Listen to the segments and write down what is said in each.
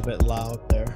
bit loud there.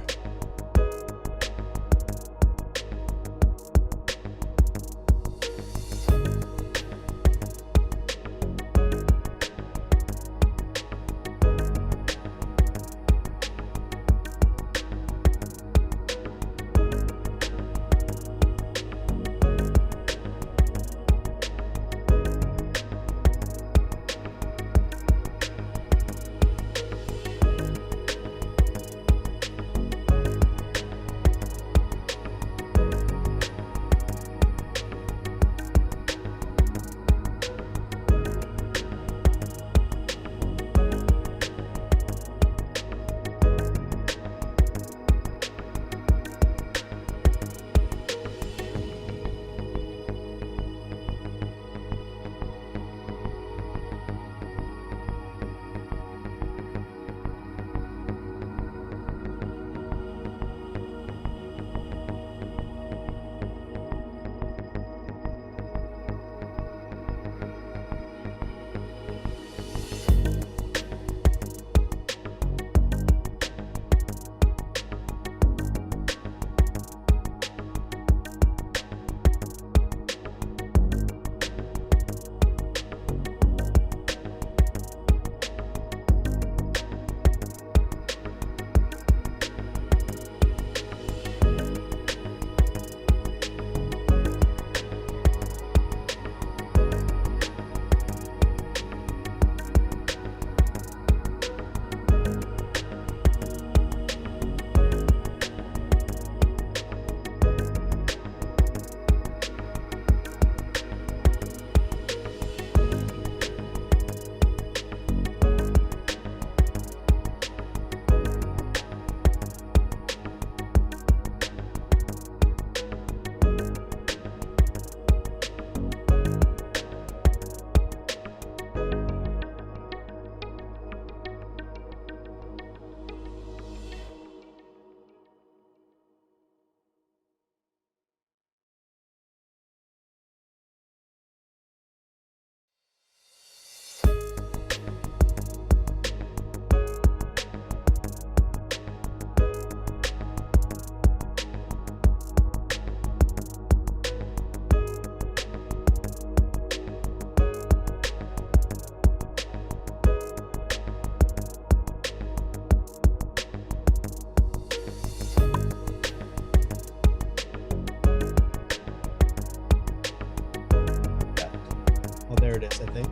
There it is, I think.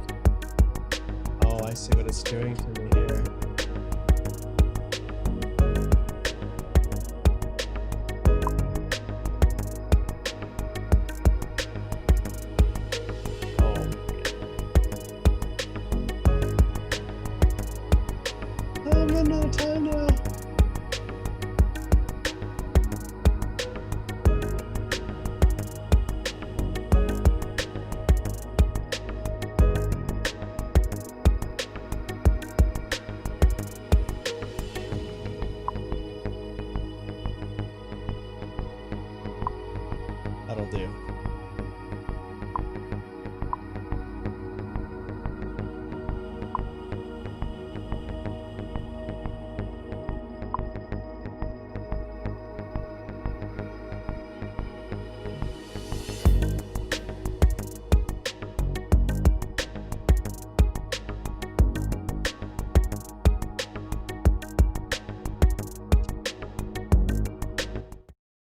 Oh, I see what it's doing for me here. Oh, I'm running out of time now. That'll do.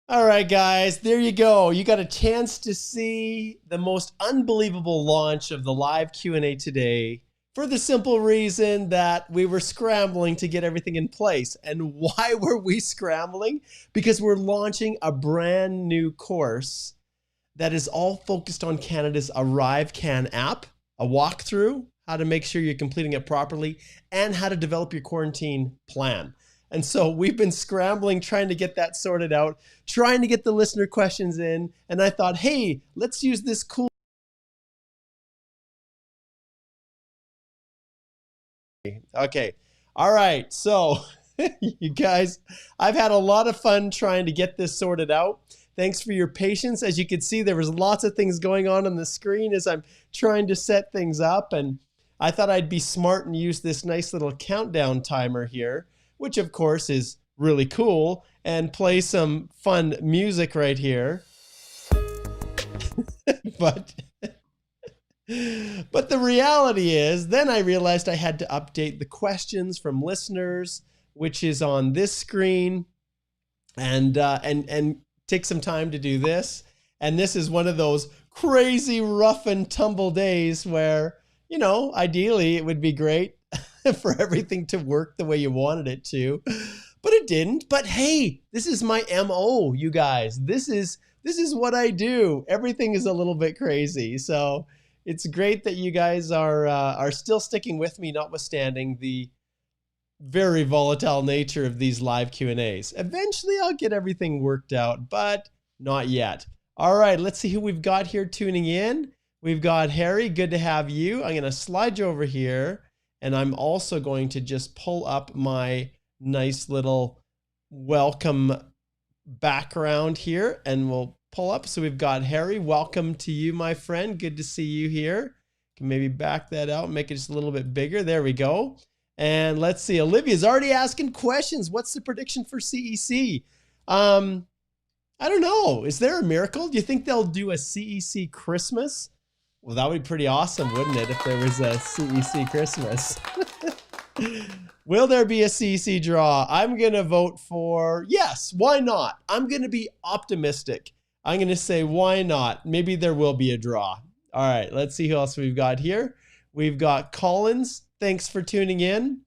All right, guys, there you go. You got a chance to see the most unbelievable launch of the live Q&A today for the simple reason that we were scrambling to get everything in place. And why were we scrambling? Because we're launching a brand new course that is all focused on Canada's ArriveCAN app, a walkthrough, how to make sure you're completing it properly, and how to develop your quarantine plan. And so we've been scrambling, trying to get that sorted out, trying to get the listener questions in. And I thought, hey, let's use this cool. Okay. All right. So you guys, I've had a lot of fun trying to get this sorted out. Thanks for your patience. As you can see, there was lots of things going on the screen as I'm trying to set things up. And I thought I'd be smart and use this nice little countdown timer here, which of course is really cool and play some fun music right here. But the reality is, then I realized I had to update the questions from listeners, which is on this screen, and take some time to do this. And this is one of those crazy rough and tumble days where, you know, ideally it would be great for everything to work the way you wanted it to, but it didn't. But hey, this is my MO, you guys. This is what I do. Everything is a little bit crazy. So it's great that you guys are still sticking with me, notwithstanding the very volatile nature of these live Q&As. Eventually I'll get everything worked out, but not yet. All right, let's see who we've got here tuning in. We've got Harry. Good to have you. I'm going to slide you over here, and I'm also going to just pull up my nice little welcome background here, and we'll pull up. So we've got Harry. Welcome to you, my friend. Good to see you here. Can maybe back that out, make it just a little bit bigger. There we go. And let's see, Olivia's already asking questions. What's the prediction for CEC? I don't know. Is there a miracle? Do you think they'll do a CEC Christmas? Well, that would be pretty awesome, wouldn't it, if there was a CEC Christmas? Will there be a CEC draw? I'm going to vote for yes. Why not? I'm going to be optimistic. I'm going to say, why not? Maybe there will be a draw. All right, let's see who else we've got here. We've got Collins. Thanks for tuning in.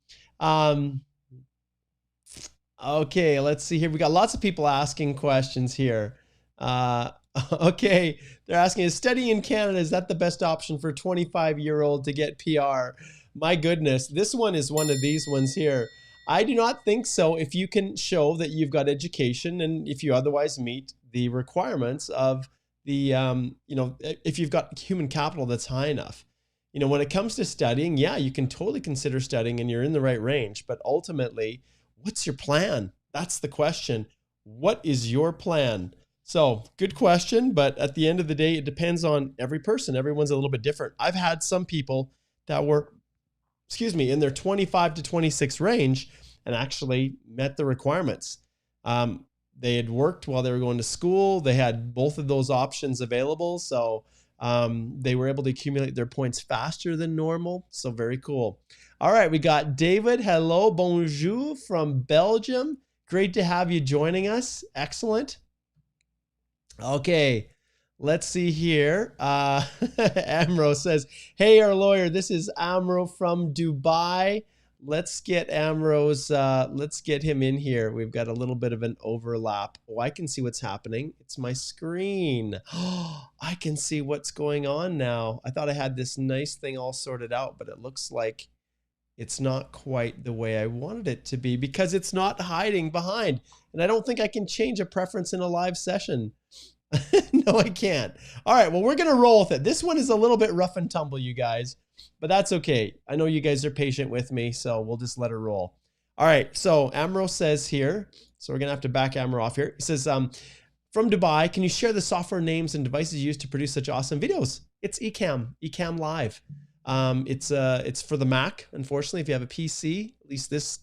Okay, let's see here. We got lots of people asking questions here. Okay, they're asking, is studying in Canada, is that the best option for a 25-year-old to get PR? My goodness, this one is one of these ones here. I do not think so if you can show that you've got education and if you otherwise meet the requirements of the, you know, if you've got human capital that's high enough. You know, when it comes to studying, yeah, you can totally consider studying and you're in the right range, but ultimately, what's your plan? That's the question. What is your plan? So good question, but at the end of the day, it depends on every person. Everyone's a little bit different. I've had some people that were, in their 25 to 26 range and actually met the requirements. They had worked while they were going to school. They had both of those options available. So they were able to accumulate their points faster than normal. So very cool. All right, we got David. Hello, bonjour from Belgium. Great to have you joining us. Excellent. Okay, let's see here. Amro says, hey, our lawyer, this is Amro from Dubai. Let's get Amro's, let's get him in here. We've got a little bit of an overlap. Oh, I can see what's happening. It's my screen. Oh, I can see what's going on now. I thought I had this nice thing all sorted out, but it looks like it's not quite the way I wanted it to be because it's not hiding behind. And I don't think I can change a preference in a live session. No, I can't. All right, well, we're going to roll with it. This one is a little bit rough and tumble, you guys, but that's okay. I know you guys are patient with me, so we'll just let it roll. All right, so Amro says here, so we're going to have to back Amro off here. He says, from Dubai, can you share the software names and devices used to produce such awesome videos? It's eCam Live. It's for the Mac. Unfortunately, if you have a PC, at least this,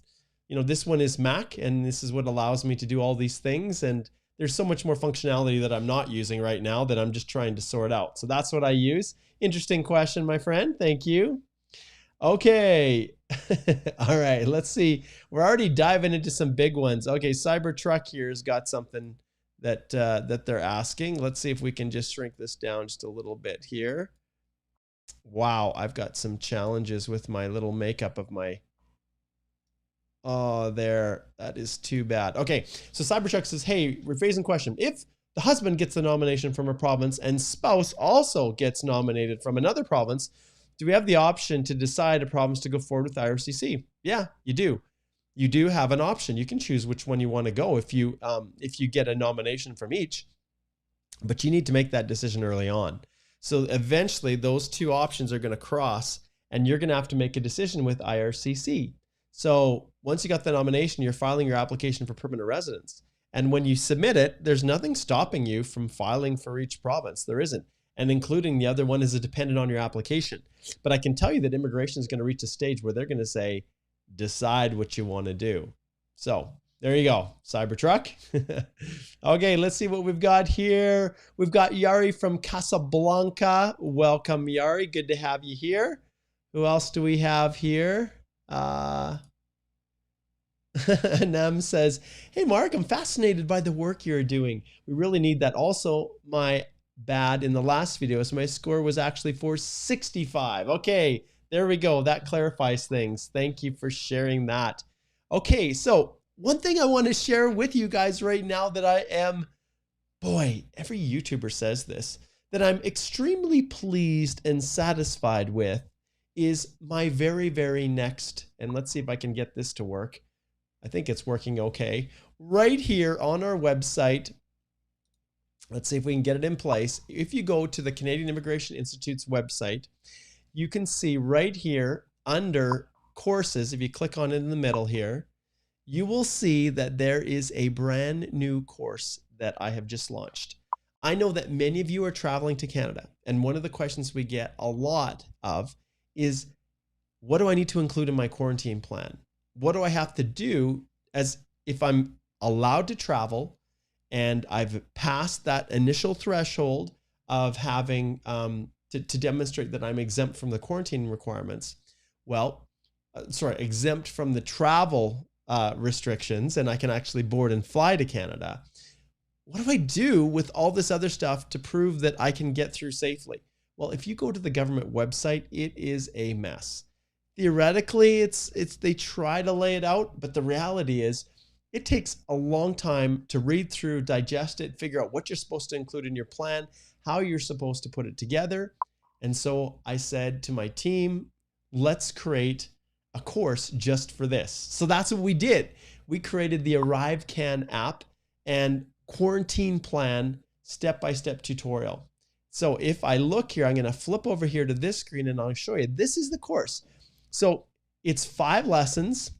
you know, this one is Mac, and this is what allows me to do all these things. And there's so much more functionality that I'm not using right now that I'm just trying to sort out. So that's what I use. Interesting question, my friend. Thank you. Okay. All right, let's see. We're already diving into some big ones. Okay, Cybertruck here has got something that that they're asking. Let's see if we can just shrink this down just a little bit here. Wow, I've got some challenges with my little makeup of my... Oh, there. That is too bad. Okay, so Cybertruck says, hey, rephrasing question. If the husband gets the nomination from a province and spouse also gets nominated from another province, do we have the option to decide a province to go forward with IRCC? Yeah, you do. You do have an option. You can choose which one you want to go if you get a nomination from each, but you need to make that decision early on. So eventually those two options are going to cross and you're going to have to make a decision with IRCC. So once you got the nomination, you're filing your application for permanent residence. And when you submit it, there's nothing stopping you from filing for each province. There isn't. And including the other one is dependent on your application. But I can tell you that immigration is going to reach a stage where they're going to say, decide what you want to do. So There you go, Cybertruck. Okay, let's see what we've got here. We've got Yari from Casablanca. Welcome, Yari. Good to have you here. Who else do we have here? Nem says, hey, Mark, I'm fascinated by the work you're doing. We really need that. Also, my bad in the last video, so my score was actually 465. Okay, there we go. That clarifies things. Thank you for sharing that. Okay, so one thing I want to share with you guys right now that I am, boy, every YouTuber says this, that I'm extremely pleased and satisfied with is my very, very next, and let's see if I can get this to work. I think it's working okay. Right here on our website, let's see if we can get it in place. If you go to the Canadian Immigration Institute's website, you can see right here under courses, if you click on it in the middle here, you will see that there is a brand new course that I have just launched. I know that many of you are traveling to Canada, and one of the questions we get a lot of is, what do I need to include in my quarantine plan? What do I have to do as if I'm allowed to travel and I've passed that initial threshold of having to demonstrate that I'm exempt from the quarantine requirements? Well, exempt from the travel restrictions, and I can actually board and fly to Canada. What do I do with all this other stuff to prove that I can get through safely? Well, if you go to the government website, it is a mess. Theoretically, they try to lay it out, but the reality is it takes a long time to read through, digest it, figure out what you're supposed to include in your plan, how you're supposed to put it together. And so I said to my team, let's create a course just for this. So that's what we did. We created the ArriveCAN app and quarantine plan step-by-step tutorial. So if I look here, I'm going to flip over here to this screen and I'll show you. This is the course. So it's 5 lessons.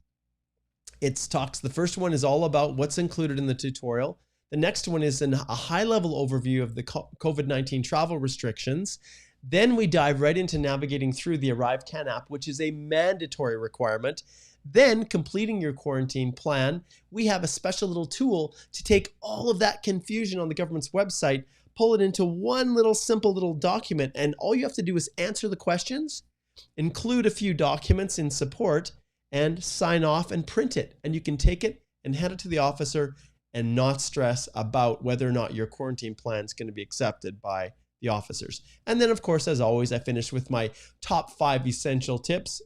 The first one is all about what's included in the tutorial. The next one is a high-level overview of the COVID-19 travel restrictions. Then we dive right into navigating through the ArriveCAN app, which is a mandatory requirement. Then, completing your quarantine plan, we have a special little tool to take all of that confusion on the government's website, pull it into one little simple little document, and all you have to do is answer the questions, include a few documents in support, and sign off and print it. And you can take it and hand it to the officer and not stress about whether or not your quarantine plan is going to be accepted by the officers. And then, of course, as always, I finish with my top 5 essential tips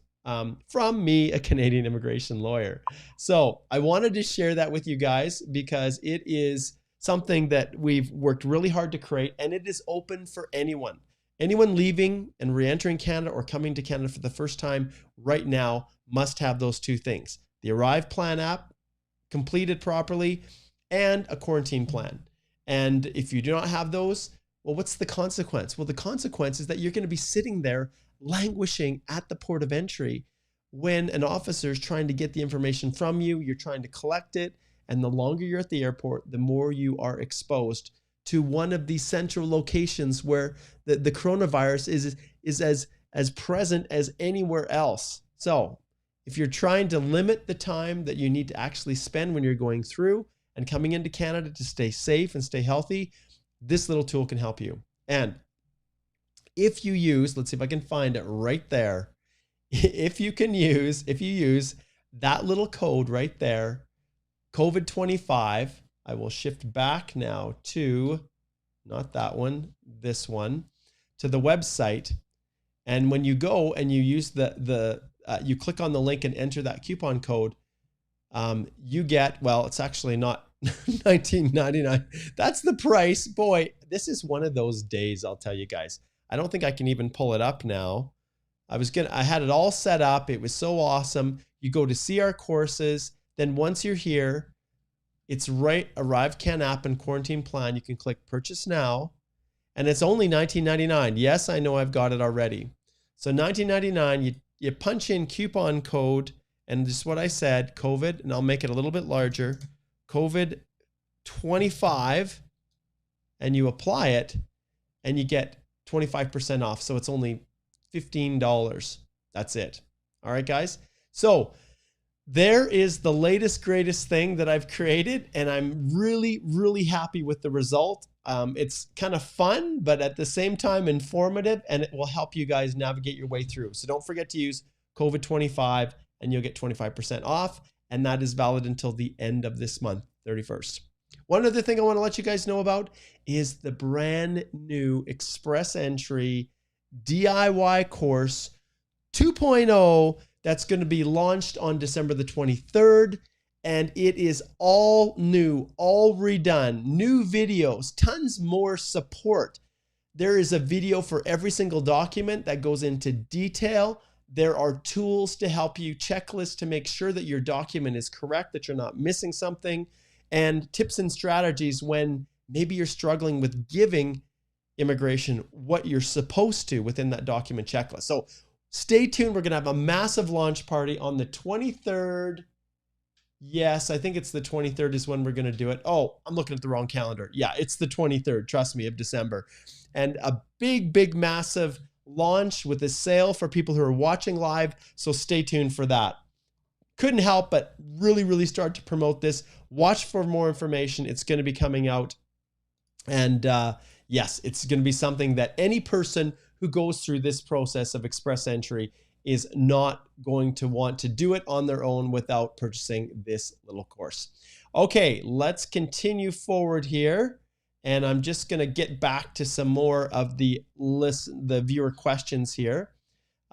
from me, a Canadian immigration lawyer. So I wanted to share that with you guys because it is something that we've worked really hard to create, and it is open for anyone. Anyone leaving and re-entering Canada or coming to Canada for the first time right now must have those 2 things: the ArrivePlan app completed properly and a quarantine plan. And if you do not have those, well, what's the consequence? Well, the consequence is that you're going to be sitting there languishing at the port of entry when an officer is trying to get the information from you, you're trying to collect it, and the longer you're at the airport, the more you are exposed to one of the central locations where the coronavirus is as present as anywhere else. So if you're trying to limit the time that you need to actually spend when you're going through and coming into Canada to stay safe and stay healthy, this little tool can help you. And if you use, let's see if I can find it right there. If you use that little code right there, COVID-25, I will shift back now to, not that one, this one, to the website. And when you go and you use you click on the link and enter that coupon code, you get, well, it's actually not $19.99. That's the price. Boy, this is one of those days, I'll tell you guys. I don't think I can even pull it up now. I had it all set up. It was so awesome. You go to see our courses. Then once you're here, it's right, ArriveCAN app and quarantine plan. You can click purchase now, and it's only $19.99. Yes, I know I've got it already. So $19.99, you punch in coupon code, and this is what I said, COVID, and I'll make it a little bit larger, COVID-25, and you apply it, and you get 25% off. So it's only $15. That's it. All right, guys. So there is the latest, greatest thing that I've created, and I'm really, really happy with the result. It's kind of fun, but at the same time informative, and it will help you guys navigate your way through. So don't forget to use COVID-25 and you'll get 25% off. And that is valid until the end of this month, 31st. One other thing I want to let you guys know about is the brand new Express Entry DIY course 2.0 that's going to be launched on December the 23rd. And it is all new, all redone, new videos, tons more support. There is a video for every single document that goes into detail. There are tools to help you, checklists to make sure that your document is correct, that you're not missing something, and tips and strategies when maybe you're struggling with giving immigration what you're supposed to within that document checklist. So stay tuned. We're going to have a massive launch party on the 23rd. Yes, I think it's the 23rd is when we're going to do it. Oh, I'm looking at the wrong calendar. Yeah, it's the 23rd, trust me, of December. And a big, big, massive launch with a sale for people who are watching live. So stay tuned for that. Couldn't help but really, really start to promote this. Watch for more information. It's going to be coming out. And yes, it's going to be something that any person who goes through this process of Express Entry is not going to want to do it on their own without purchasing this little course. Okay, let's continue forward here. And I'm just going to get back to some more of the viewer questions here.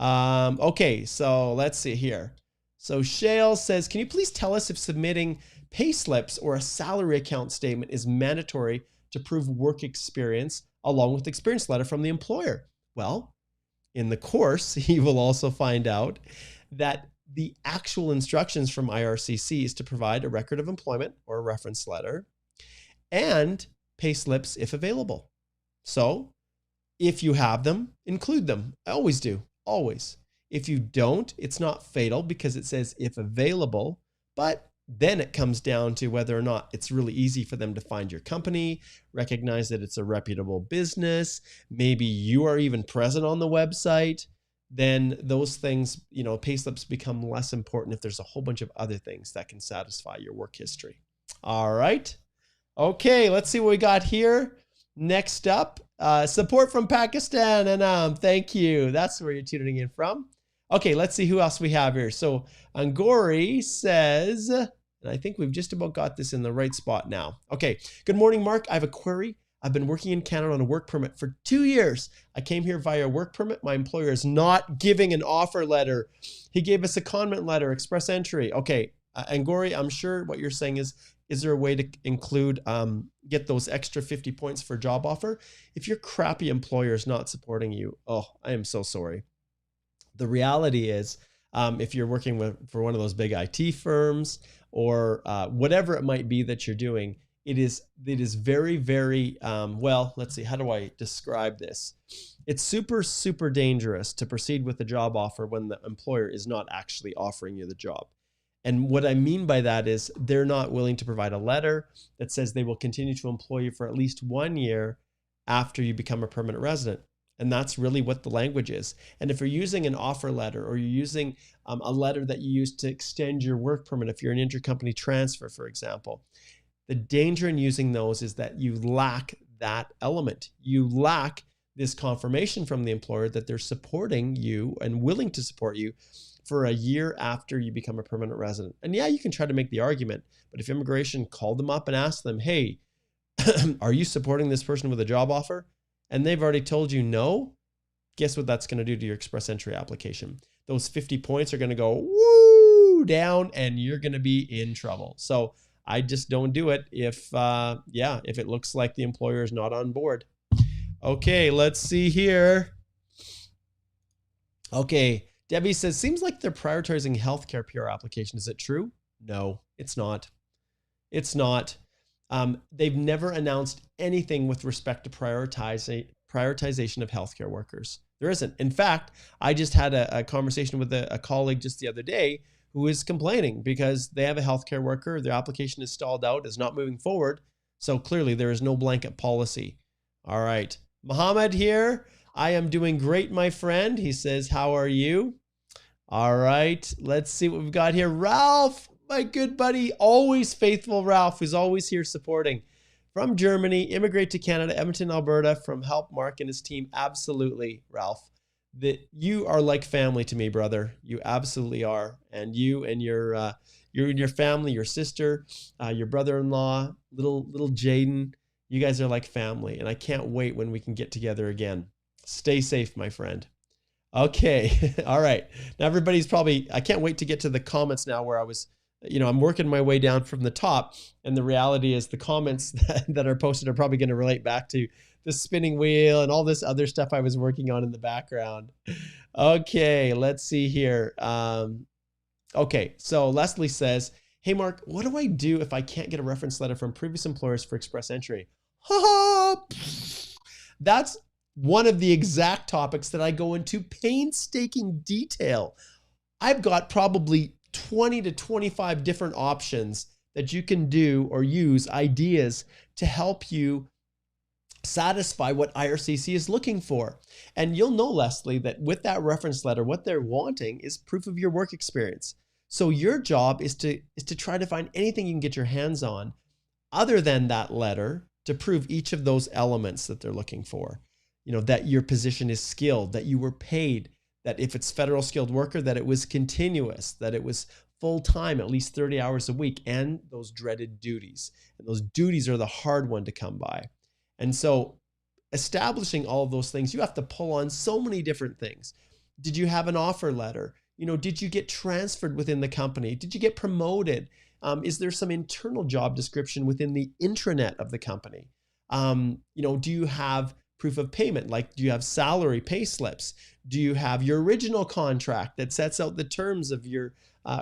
Okay, so let's see here. So Shale says, can you please tell us if submitting pay slips or a salary account statement is mandatory to prove work experience along with experience letter from the employer? Well, in the course, you will also find out that the actual instructions from IRCC is to provide a record of employment or a reference letter and pay slips if available. So if you have them, include them. I always do, always. If you don't, it's not fatal because it says if available, but then it comes down to whether or not it's really easy for them to find your company, recognize that it's a reputable business. Maybe you are even present on the website. Then those things, you know, pay slips become less important if there's a whole bunch of other things that can satisfy your work history. All right. Okay, let's see what we got here. Next up, support from Pakistan. And thank you. That's where you're tuning in from. Okay, let's see who else we have here. So Angori says, and I think we've just about got this in the right spot now. Okay, good morning, Mark. I have a query. I've been working in Canada on a work permit for 2 years. I came here via work permit. My employer is not giving an offer letter. He gave us a comment letter, Express Entry. Okay, Angori, I'm sure what you're saying is there a way to include, get those extra 50 points for job offer? If your crappy employer is not supporting you, oh, I am so sorry. The reality is, if you're working for one of those big IT firms or whatever it might be that you're doing, it is very, very, well, let's see, how do I describe this? It's super, super dangerous to proceed with a job offer when the employer is not actually offering you the job. And what I mean by that is they're not willing to provide a letter that says they will continue to employ you for at least 1 year after you become a permanent resident. And that's really what the language is. And if you're using an offer letter or you're using a letter that you use to extend your work permit, if you're an intercompany transfer, for example, the danger in using those is that you lack that element. You lack this confirmation from the employer that they're supporting you and willing to support you for a year after you become a permanent resident. And yeah, you can try to make the argument, but if immigration called them up and asked them, hey, are you supporting this person with a job offer? And they've already told you no, guess what that's going to do to your Express Entry application? Those 50 points are going to go woo down and you're going to be in trouble. So I just don't do it if it looks like the employer is not on board. Okay, let's see here. Okay, Debbie says, seems like they're prioritizing healthcare PR application. Is it true? No, it's not. It's not. They've never announced anything with respect to prioritization of healthcare workers. There isn't. In fact, I just had a conversation with a colleague just the other day who is complaining because they have a healthcare worker. Their application is stalled out, is not moving forward. So clearly there is no blanket policy. All right. Mohammed here. I am doing great, my friend. He says, how are you? All right, let's see what we've got here. Ralph, my good buddy, always faithful Ralph, who's always here supporting. From Germany, immigrate to Canada, Edmonton, Alberta, from Help Mark and his team. Absolutely, Ralph. That you are like family to me, brother. You absolutely are. And you and your family, your sister, your brother-in-law, little Jaden, you guys are like family. And I can't wait when we can get together again. Stay safe, my friend. Okay. All right. Now everybody's probably, I can't wait to get to the comments now where I was, I'm working my way down from the top. And the reality is the comments that are posted are probably going to relate back to the spinning wheel and all this other stuff I was working on in the background. Okay. Let's see here. Okay. So Leslie says, hey, Mark, what do I do if I can't get a reference letter from previous employers for express entry? That's one of the exact topics that I go into painstaking detail. I've got probably 20 to 25 different options that you can do or use, ideas to help you satisfy what IRCC is looking for. And you'll know, Leslie, that with that reference letter, what they're wanting is proof of your work experience. So your job is to try to find anything you can get your hands on other than that letter to prove each of those elements that they're looking for. That your position is skilled, that you were paid, that if it's federal skilled worker, that it was continuous, that it was full-time, at least 30 hours a week, and those dreaded duties. And those duties are the hard one to come by. And so establishing all of those things, you have to pull on so many different things. Did you have an offer letter? Did you get transferred within the company? Did you get promoted? Is there some internal job description within the intranet of the company? Do you have proof of payment? Like, do you have salary pay slips? Do you have your original contract that sets out the terms of your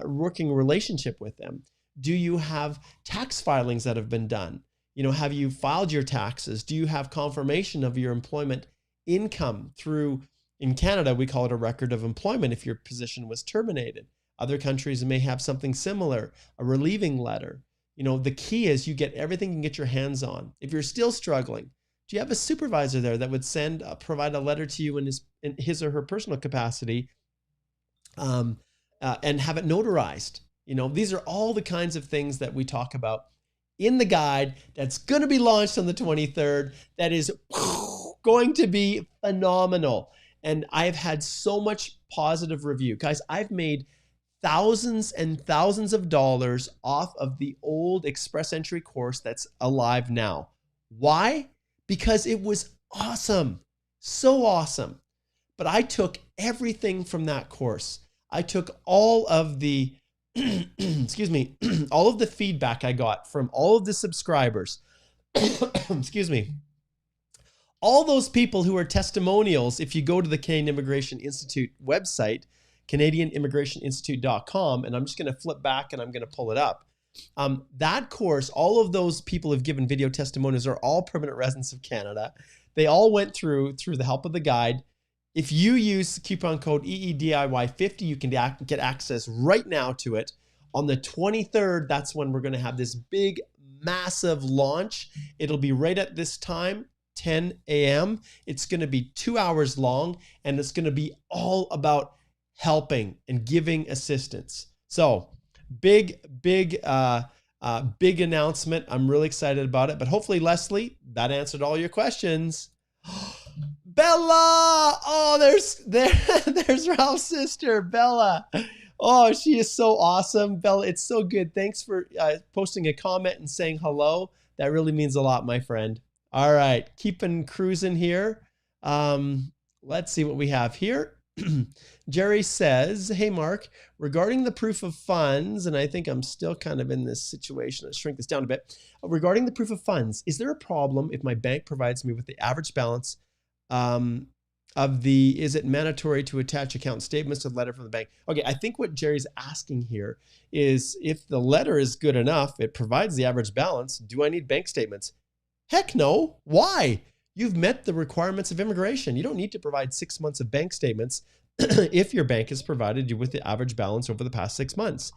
working relationship with them? Do you have tax filings that have been done? Have you filed your taxes? Do you have confirmation of your employment income through, in Canada, we call it a record of employment if your position was terminated. Other countries may have something similar, a relieving letter. The key is you get everything you can get your hands on. If you're still struggling, do you have a supervisor there that would provide a letter to you in his or her personal capacity and have it notarized? These are all the kinds of things that we talk about in the guide that's going to be launched on the 23rd. That is going to be phenomenal. And I've had so much positive review. Guys, I've made thousands and thousands of dollars off of the old Express Entry course that's alive now. Why? Because it was awesome, so awesome. But I took everything from that course. I took all of the, excuse me, all of the feedback I got from all of the subscribers, excuse me, all those people who are testimonials. If you go to the Canadian Immigration Institute website, CanadianImmigrationInstitute.com, and I'm just going to flip back and I'm going to pull it up. That course, all of those people who've given video testimonials are all permanent residents of Canada. They all went through the help of the guide. If you use the coupon code EEDIY50, you can get access right now to it. On the 23rd, that's when we're going to have this big, massive launch. It'll be right at this time, 10 a.m. It's going to be 2 hours long, and it's going to be all about helping and giving assistance. So big announcement. I'm really excited about it, but hopefully, Leslie, that answered all your questions. Bella! Oh, there's Ralph's sister, Bella. Oh, she is so awesome. Bella, it's so good. Thanks for posting a comment and saying hello. That really means a lot, my friend. All right, keeping cruising here. Let's see what we have here. Jerry says, hey, Mark, regarding the proof of funds, and I think I'm still kind of in this situation. Let's shrink this down a bit. Regarding the proof of funds, is there a problem if my bank provides me with the average balance is it mandatory to attach account statements to the letter from the bank? Okay, I think what Jerry's asking here is if the letter is good enough, it provides the average balance, do I need bank statements? Heck no. Why? You've met the requirements of immigration. You don't need to provide 6 months of bank statements if your bank has provided you with the average balance over the past 6 months.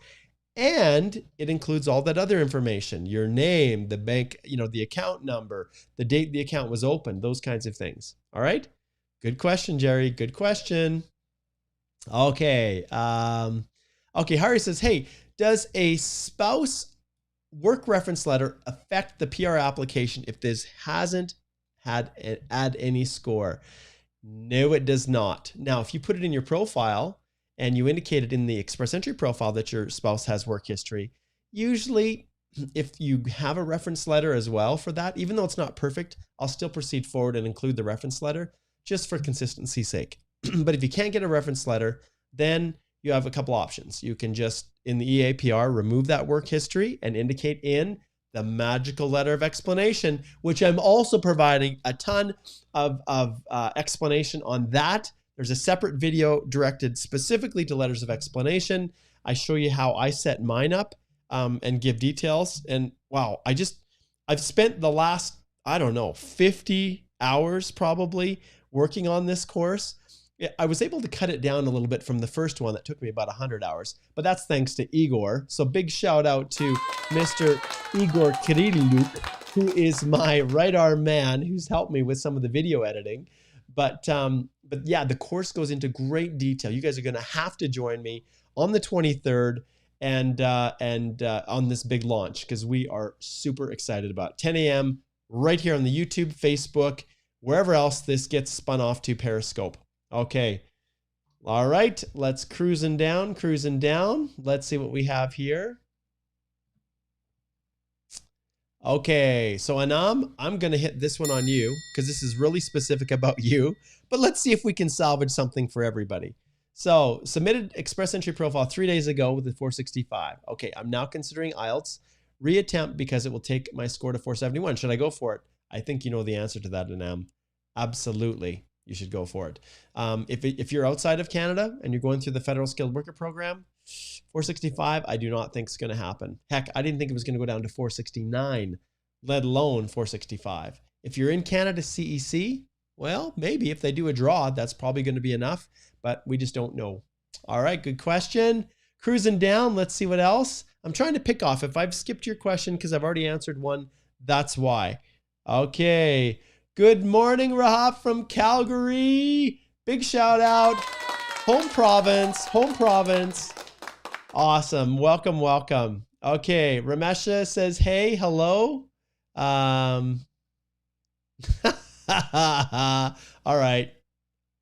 And it includes all that other information, your name, the bank, the account number, the date the account was opened, those kinds of things. All right. Good question, Jerry. Good question. Okay. Okay. Hari says, hey, does a spouse work reference letter affect the PR application if this hasn't add any score? No, it does not. Now, if you put it in your profile and you indicate it in the express entry profile that your spouse has work history, usually if you have a reference letter as well for that, even though it's not perfect, I'll still proceed forward and include the reference letter just for consistency's sake. But if you can't get a reference letter, then you have a couple options. You can just, in the EAPR, remove that work history and indicate in the magical letter of explanation, which I'm also providing a ton of explanation on that. There's a separate video directed specifically to letters of explanation. I show you how I set mine up and give details. And wow, I've spent the last, I don't know, 50 hours probably working on this course. I was able to cut it down a little bit from the first one that took me about 100 hours, but that's thanks to Igor. So big shout out to Mr. Igor Kiriluk, who is my right arm man, who's helped me with some of the video editing. But yeah, the course goes into great detail. You guys are going to have to join me on the 23rd and on this big launch, because we are super excited about it. 10 a.m. right here on the YouTube, Facebook, wherever else this gets spun off to, Periscope. Okay. All right. Let's cruising down. Let's see what we have here. Okay. So Anam, I'm going to hit this one on you because this is really specific about you, but let's see if we can salvage something for everybody. So submitted express entry profile 3 days ago with a 465. Okay. I'm now considering IELTS reattempt because it will take my score to 471. Should I go for it? I think you know the answer to that, Anam. Absolutely. You should go for it. If you're outside of Canada and you're going through the Federal Skilled Worker Program, 465, I do not think is going to happen. Heck, I didn't think it was going to go down to 469, let alone 465. If you're in Canada CEC, well, maybe if they do a draw, that's probably going to be enough, but we just don't know. All right, good question. Cruising down, let's see what else. I'm trying to pick off. If I've skipped your question because I've already answered one, that's why. Okay. Good morning, Rahaf from Calgary. Big shout out. Home province. Awesome. Welcome. Okay. Ramesha says, hey, hello. All right.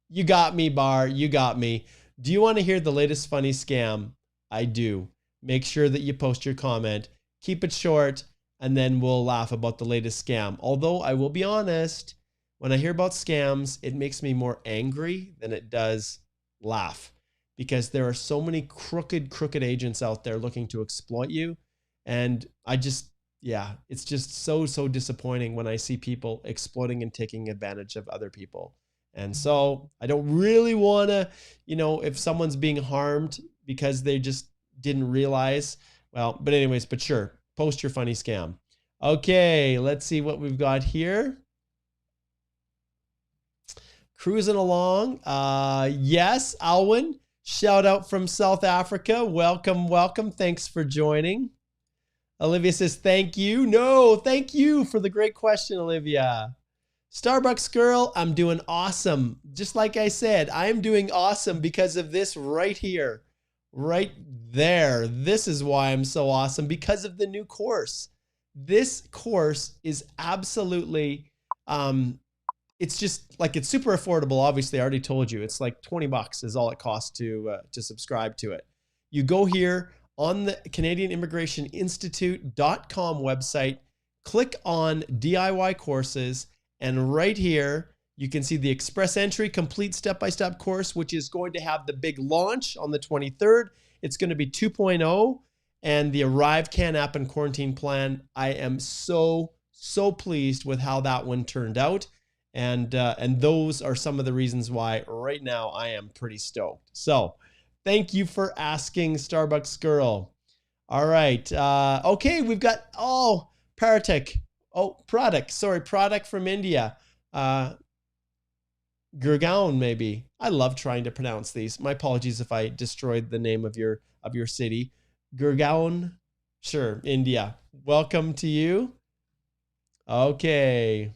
You got me, Bar. You got me. Do you want to hear the latest funny scam? I do. Make sure that you post your comment. Keep it short. And then we'll laugh about the latest scam. Although I will be honest, when I hear about scams, it makes me more angry than it does laugh, because there are so many crooked agents out there looking to exploit you. And it's just so disappointing when I see people exploiting and taking advantage of other people. And so I don't really want to, if someone's being harmed because they just didn't realize, but anyways, but sure. Post your funny scam. Okay, let's see what we've got here. Cruising along. Yes, Alwyn. Shout out from South Africa. Welcome. Thanks for joining. Olivia says, thank you. No, thank you for the great question, Olivia. Starbucks girl, I'm doing awesome. Just like I said, I'm doing awesome because of this right here. Right there. This is why I'm so awesome, because of the new course. This course is absolutely, it's just like, it's super affordable. Obviously, I already told you, it's like 20 bucks is all it costs to subscribe to it. You go here on the CanadianImmigrationInstitute.com website, click on DIY courses, and right here, you can see the Express Entry Complete Step-by-Step course, which is going to have the big launch on the 23rd. It's going to be 2.0, and the ArriveCAN app and quarantine plan. I am so pleased with how that one turned out. And those are some of the reasons why right now I am pretty stoked. So thank you for asking, Starbucks girl. All right. Okay, we've got, Paratek. Product from India. Gurgaon, maybe. I love trying to pronounce these. My apologies if I destroyed the name of your city. Gurgaon, sure, India. Welcome to you. Okay.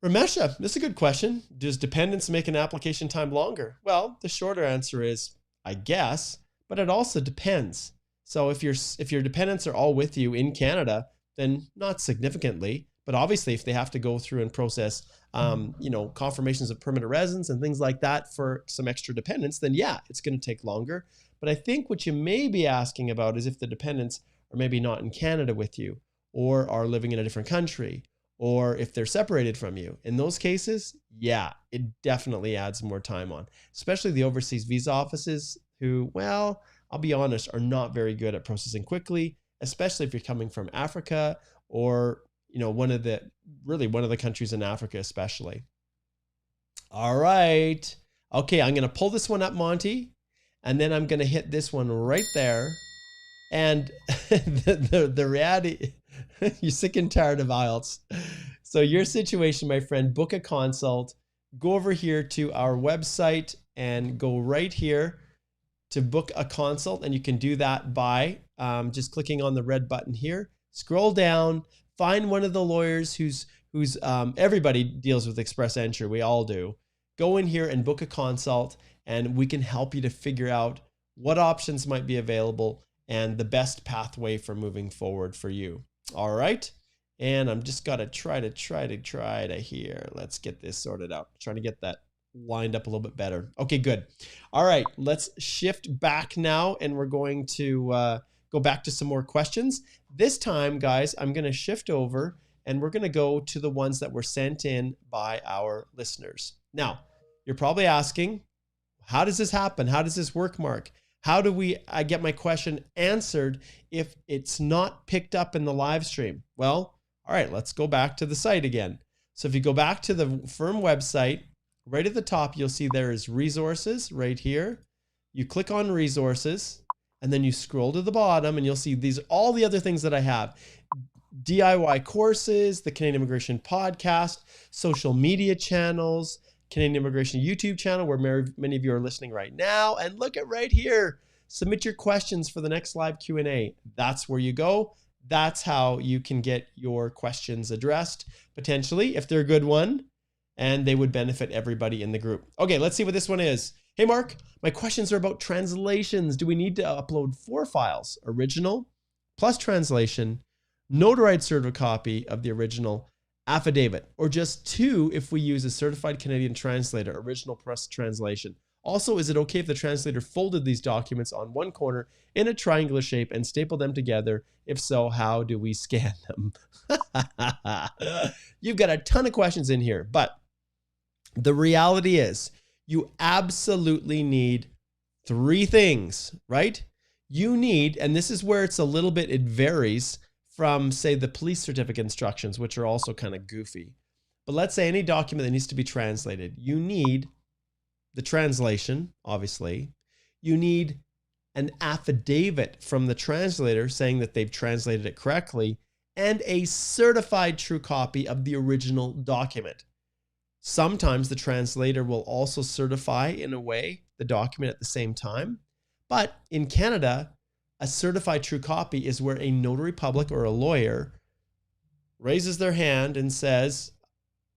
Ramesha, this is a good question. Does dependence make an application time longer? Well, the shorter answer is, I guess, but it also depends. So if your dependents are all with you in Canada, then not significantly. But obviously, if they have to go through and process, confirmations of permanent residence and things like that for some extra dependents, then yeah, it's going to take longer. But I think what you may be asking about is if the dependents are maybe not in Canada with you, or are living in a different country, or if they're separated from you. In those cases, yeah, it definitely adds more time on, especially the overseas visa offices who, well, I'll be honest, are not very good at processing quickly, especially if you're coming from Africa or, one of the countries in Africa, especially. All right. Okay, I'm going to pull this one up, Monty, and then I'm going to hit this one right there. And the reality, you're sick and tired of IELTS. So your situation, my friend, book a consult, go over here to our website and go right here to book a consult. And you can do that by just clicking on the red button here, scroll down, find one of the lawyers who's everybody deals with express entry. We all do. Go in here and book a consult, and we can help you to figure out what options might be available and the best pathway for moving forward for you. All right. And I'm just got to try to here. Let's get this sorted out. Trying to get that lined up a little bit better. Okay, good. All right, let's shift back now, and we're going to go back to some more questions. This time, guys, I'm going to shift over, and we're going to go to the ones that were sent in by our listeners. Now, you're probably asking, how does this happen? How does this work, Mark? How do I get my question answered if it's not picked up in the live stream? Well, all right, let's go back to the site again. So if you go back to the firm website, right at the top, you'll see there is resources right here. You click on resources, and then you scroll to the bottom, and you'll see these all the other things that I have. DIY courses, the Canadian Immigration Podcast, social media channels, Canadian Immigration YouTube channel where many of you are listening right now. And look at right here, submit your questions for the next live Q&A. That's where you go. That's how you can get your questions addressed, potentially, if they're a good one, and they would benefit everybody in the group. Okay, let's see what this one is. Hey, Mark, my questions are about translations. Do we need to upload 4 files? Original plus translation, notarized certified copy of the original, affidavit, or just 2 if we use a certified Canadian translator, original plus translation. Also, is it okay if the translator folded these documents on one corner in a triangular shape and stapled them together? If so, how do we scan them? You've got a ton of questions in here, but the reality is you absolutely need 3 things, right? You need, and this is where it's a little bit, it varies from, say, the police certificate instructions, which are also kind of goofy. But let's say any document that needs to be translated, you need the translation, obviously. You need an affidavit from the translator saying that they've translated it correctly, and a certified true copy of the original document. Sometimes the translator will also certify, in a way, the document at the same time. But in Canada, a certified true copy is where a notary public or a lawyer raises their hand and says,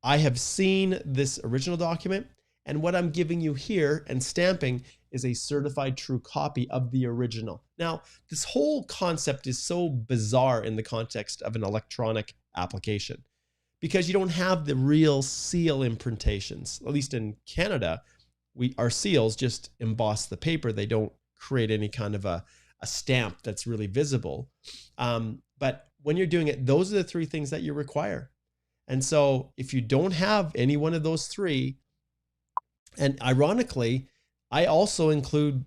I have seen this original document, and what I'm giving you here and stamping is a certified true copy of the original. Now, this whole concept is so bizarre in the context of an electronic application because you don't have the real seal imprintations. At least in Canada, our seals just emboss the paper. They don't create any kind of a stamp that's really visible. But when you're doing it, those are the 3 things that you require. And so if you don't have any one of those 3, and ironically, I also include,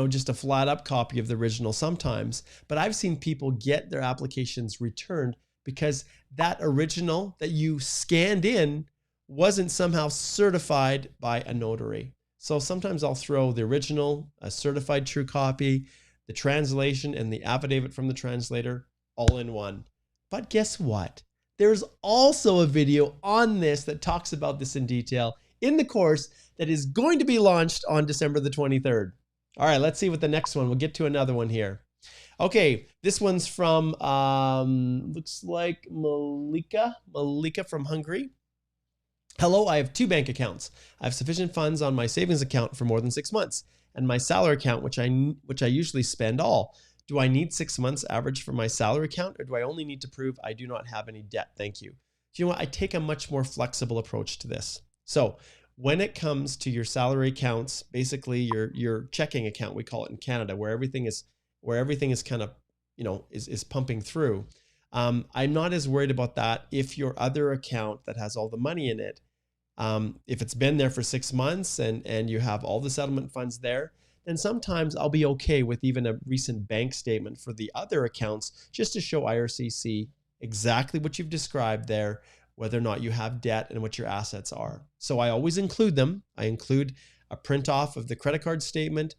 just a flat up copy of the original sometimes, but I've seen people get their applications returned because that original that you scanned in wasn't somehow certified by a notary. So sometimes I'll throw the original, a certified true copy, the translation, and the affidavit from the translator all in one. But guess what? There's also a video on this that talks about this in detail in the course that is going to be launched on December the 23rd. All right, let's see what the next one. We'll get to another one here. Okay, this one's from, looks like Malika from Hungary. Hello, I have 2 bank accounts. I have sufficient funds on my savings account for more than 6 months, and my salary account, which I usually spend all. Do I need 6 months average for my salary account, or do I only need to prove I do not have any debt? Thank you. Do you know what? I take a much more flexible approach to this. So when it comes to your salary accounts, basically your checking account, we call it in Canada, where everything is kind of, is pumping through. I'm not as worried about that if your other account that has all the money in it, if it's been there for 6 months and you have all the settlement funds there, then sometimes I'll be okay with even a recent bank statement for the other accounts just to show IRCC exactly what you've described there, whether or not you have debt and what your assets are. So I always include them. I include a print off of the credit card statement,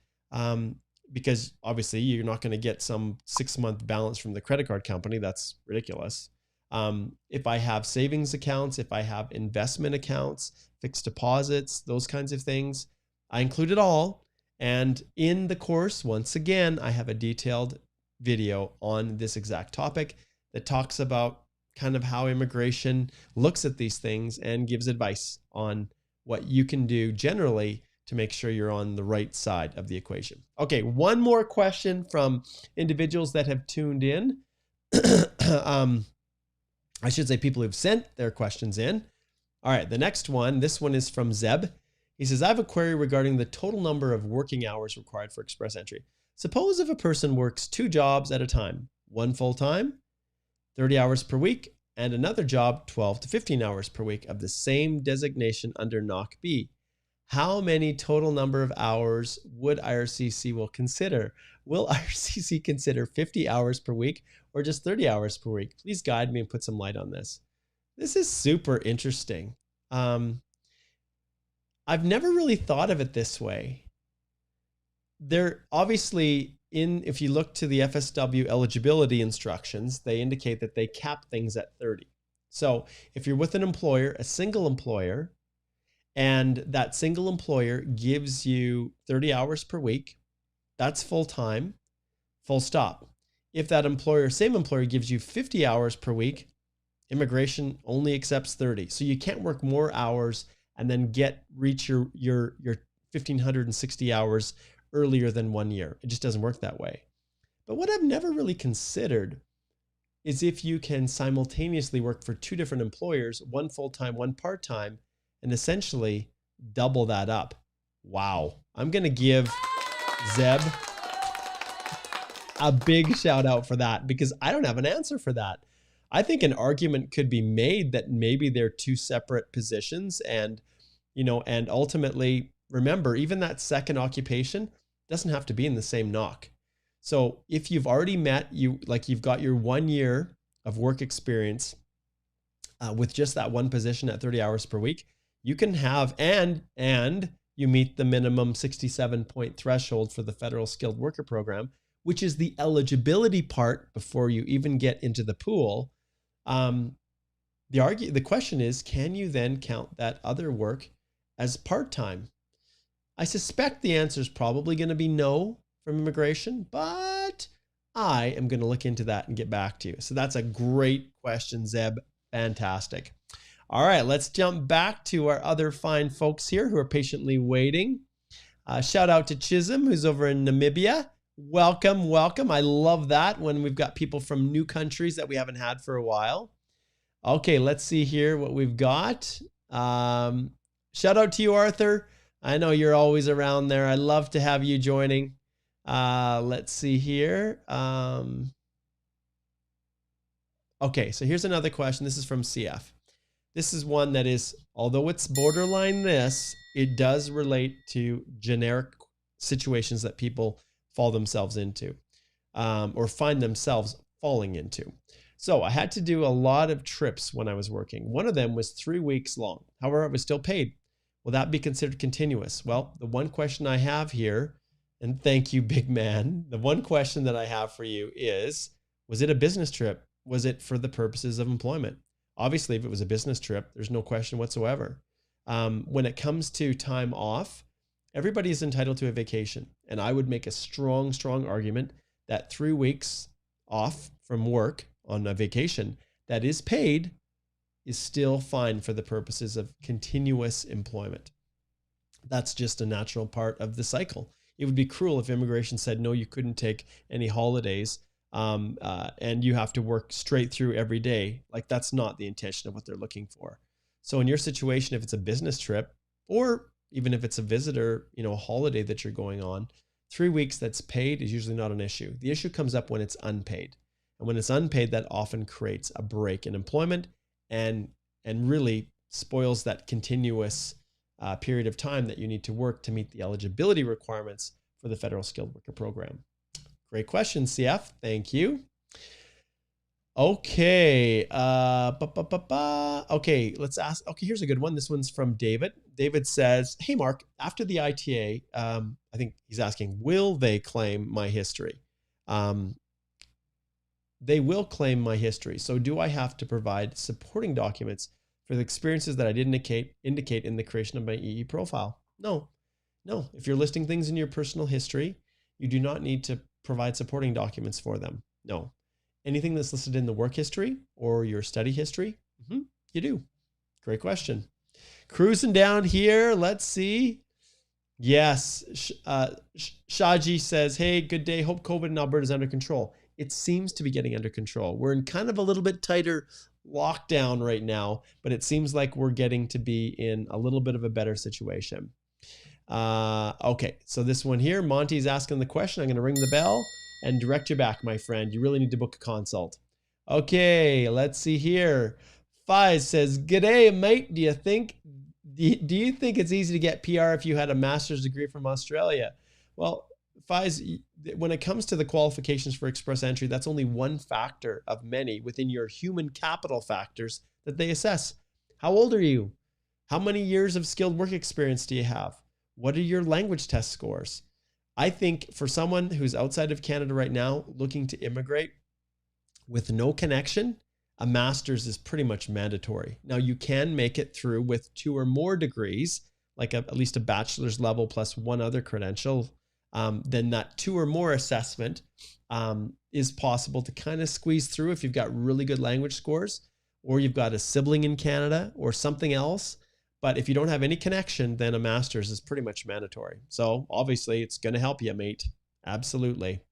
because obviously you're not going to get some 6-month balance from the credit card company. That's ridiculous. If I have savings accounts, if I have investment accounts, fixed deposits, those kinds of things, I include it all. And in the course, once again, I have a detailed video on this exact topic that talks about kind of how immigration looks at these things and gives advice on what you can do generally to make sure you're on the right side of the equation. Okay, one more question from individuals that have tuned in. I should say people who've sent their questions in. All right, the next one, this one is from Zeb. He says, I have a query regarding the total number of working hours required for express entry. Suppose if a person works 2 jobs at a time, one full-time, 30 hours per week, and another job, 12 to 15 hours per week of the same designation under NOC B. How many total number of hours would IRCC will consider? Will IRCC consider 50 hours per week or just 30 hours per week? Please guide me and put some light on this. This is super interesting. I've never really thought of it this way. There obviously, if you look to the FSW eligibility instructions, they indicate that they cap things at 30. So if you're with an employer, a single employer, and that single employer gives you 30 hours per week, that's full time, full stop. If that same employer gives you 50 hours per week, immigration only accepts 30. So you can't work more hours and then reach your 1,560 hours earlier than 1 year. It just doesn't work that way. But what I've never really considered is if you can simultaneously work for 2 different employers, one full-time, one part-time, and essentially double that up. Wow. I'm going to give Zeb a big shout out for that because I don't have an answer for that. I think an argument could be made that maybe they're 2 separate positions and ultimately, remember, even that second occupation doesn't have to be in the same NOC. So if you've already you've got your 1 year of work experience with just that one position at 30 hours per week, you can have, and you meet the minimum 67-point threshold for the Federal Skilled Worker Program, which is the eligibility part before you even get into the pool. The question is, can you then count that other work as part-time? I suspect the answer is probably going to be no from immigration, but I am going to look into that and get back to you. So that's a great question, Zeb. Fantastic. All right, let's jump back to our other fine folks here who are patiently waiting. Shout out to Chisholm, who's over in Namibia. Welcome, welcome. I love that when we've got people from new countries that we haven't had for a while. Okay, let's see here what we've got. Shout out to you, Arthur. I know you're always around there. I love to have you joining. Let's see here. Okay, so here's another question. This is from CF. This is one that is, although it's borderline this, it does relate to generic situations that people fall themselves into or find themselves falling into. So I had to do a lot of trips when I was working. One of them was 3 weeks long. However, I was still paid. Will that be considered continuous? Well, the one question I have here, and thank you, big man. The one question that I have for you is, was it a business trip? Was it for the purposes of employment? Obviously, if it was a business trip, there's no question whatsoever. When it comes to time off, everybody is entitled to a vacation. And I would make a strong, strong argument that 3 weeks off from work on a vacation that is paid is still fine for the purposes of continuous employment. That's just a natural part of the cycle. It would be cruel if immigration said, no, you couldn't take any holidays and you have to work straight through every day. Like, that's not the intention of what they're looking for. So in your situation, if it's a business trip, or even if it's a visitor, a holiday that you're going on, 3 weeks that's paid is usually not an issue. The issue comes up when it's unpaid. And when it's unpaid, that often creates a break in employment and really spoils that continuous period of time that you need to work to meet the eligibility requirements for the Federal Skilled Worker Program. Great question, CF. Thank you. Okay. Okay, let's ask. Okay, here's a good one. This one's from David. David says, hey, Mark, after the ITA, I think he's asking, will they claim my history? They will claim my history. So do I have to provide supporting documents for the experiences that I didn't indicate in the creation of my EE profile? No. If you're listing things in your personal history, you do not need to provide supporting documents for them. No. Anything that's listed in the work history or your study history, you do. Great question. Cruising down here. Let's see. Yes. Shaji says, hey, good day. Hope COVID in Alberta is under control. It seems to be getting under control. We're in kind of a little bit tighter lockdown right now, but it seems like we're getting to be in a little bit of a better situation. Okay, so this one here, Monty's asking the question. I'm going to ring the bell and direct you back, my friend. You really need to book a consult. Okay, let's see here. Fiz says, g'day, mate. Do you think it's easy to get PR if you had a master's degree from Australia? Well, Fiz, when it comes to the qualifications for express entry, that's only one factor of many within your human capital factors that they assess. How old are you? How many years of skilled work experience do you have? What are your language test scores? I think for someone who's outside of Canada right now looking to immigrate with no connection, a master's is pretty much mandatory. Now, you can make it through with 2 or more degrees, like at least a bachelor's level plus one other credential. Then that 2 or more assessment is possible to kind of squeeze through if you've got really good language scores, or you've got a sibling in Canada or something else. But if you don't have any connection, then a master's is pretty much mandatory. So obviously it's going to help you, mate. Absolutely.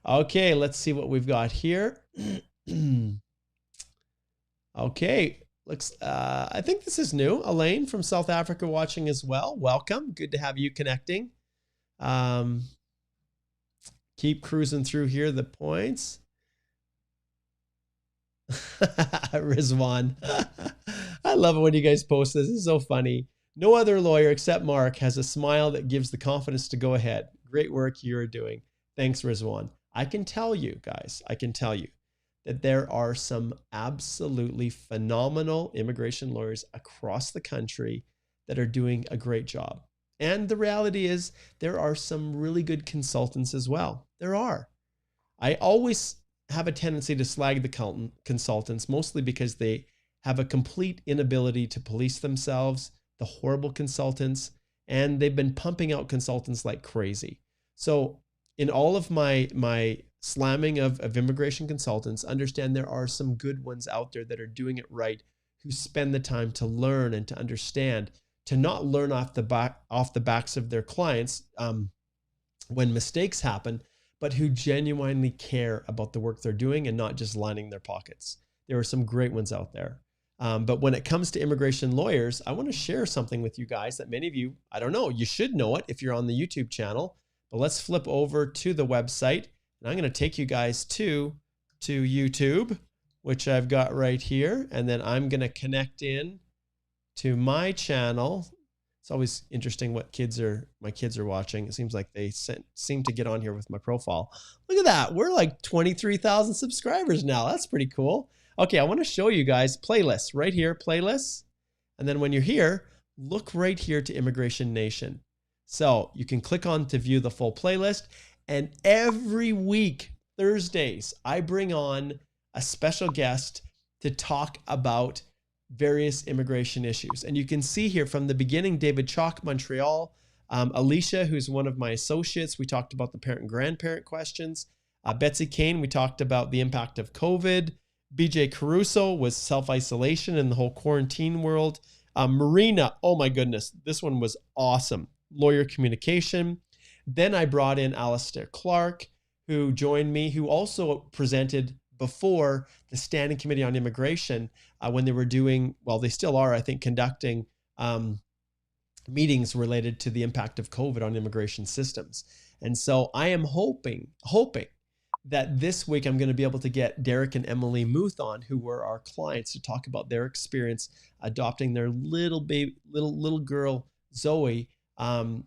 Okay, let's see what we've got here. Okay, looks. I think this is new. Elaine from South Africa watching as well. Welcome. Good to have you connecting. Keep cruising through here, the points. Rizwan. I love it when you guys post this. This is so funny. No other lawyer except Mark has a smile that gives the confidence to go ahead. Great work you're doing. Thanks, Rizwan. I can tell you guys, that there are some absolutely phenomenal immigration lawyers across the country that are doing a great job. And the reality is there are some really good consultants as well. There are. I always have a tendency to slag the consultants, mostly because they have a complete inability to police themselves, the horrible consultants, and they've been pumping out consultants like crazy. So in all of my slamming of immigration consultants, understand there are some good ones out there that are doing it right, who spend the time to learn and to understand, to not learn off the backs of their clients when mistakes happen, but who genuinely care about the work they're doing and not just lining their pockets. There are some great ones out there. But when it comes to immigration lawyers, I want to share something with you guys that many of you, I don't know, you should know it if you're on the YouTube channel, but let's flip over to the website. And I'm going to take you guys to YouTube, which I've got right here. And then I'm going to connect in to my channel. It's always interesting what my kids are watching. It seems like they seem to get on here with my profile. Look at that. We're like 23,000 subscribers now. That's pretty cool. Okay, I want to show you guys playlists right here, playlists. And then when you're here, look right here to Immigration Nation. So you can click on to view the full playlist. And every week, Thursdays, I bring on a special guest to talk about various immigration issues. And you can see here from the beginning, David Chalk, Montreal, Alicia, who's one of my associates. We talked about the parent and grandparent questions. Betsy Kane, we talked about the impact of COVID. BJ Caruso was self-isolation and the whole quarantine world. Marina, oh my goodness, this one was awesome. Lawyer communication. Then I brought in Alistair Clark, who joined me, who also presented before the Standing Committee on Immigration when they were doing, well, they still are, I think, conducting meetings related to the impact of COVID on immigration systems. And so I am hoping that this week I'm going to be able to get Derek and Emily Muth on, who were our clients, to talk about their experience adopting their little girl Zoe from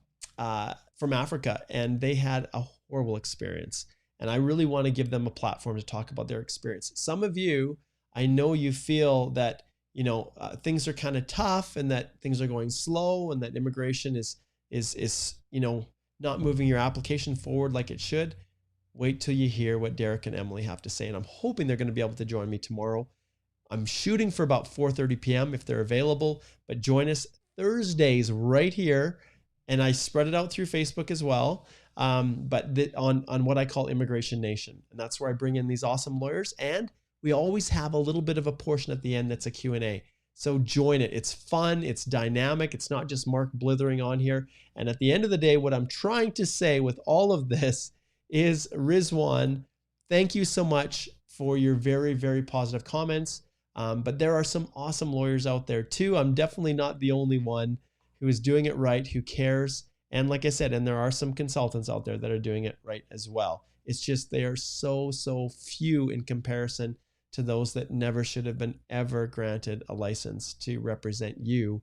Africa, and they had a horrible experience. And I really want to give them a platform to talk about their experience. Some of you, I know you feel that things are kind of tough and that things are going slow and that immigration is not moving your application forward like it should. Wait till you hear what Derek and Emily have to say. And I'm hoping they're going to be able to join me tomorrow. I'm shooting for about 4:30 p.m. if they're available, but join us Thursdays right here. And I spread it out through Facebook as well. But on what I call Immigration Nation. And that's where I bring in these awesome lawyers. And we always have a little bit of a portion at the end that's a Q&A. So join it. It's fun. It's dynamic. It's not just Mark blithering on here. And at the end of the day, what I'm trying to say with all of this is, Rizwan, thank you so much for your very, very positive comments. But there are some awesome lawyers out there too. I'm definitely not the only one who is doing it right, who cares. And like I said, and there are some consultants out there that are doing it right as well. It's just they are so few in comparison to those that never should have been ever granted a license to represent you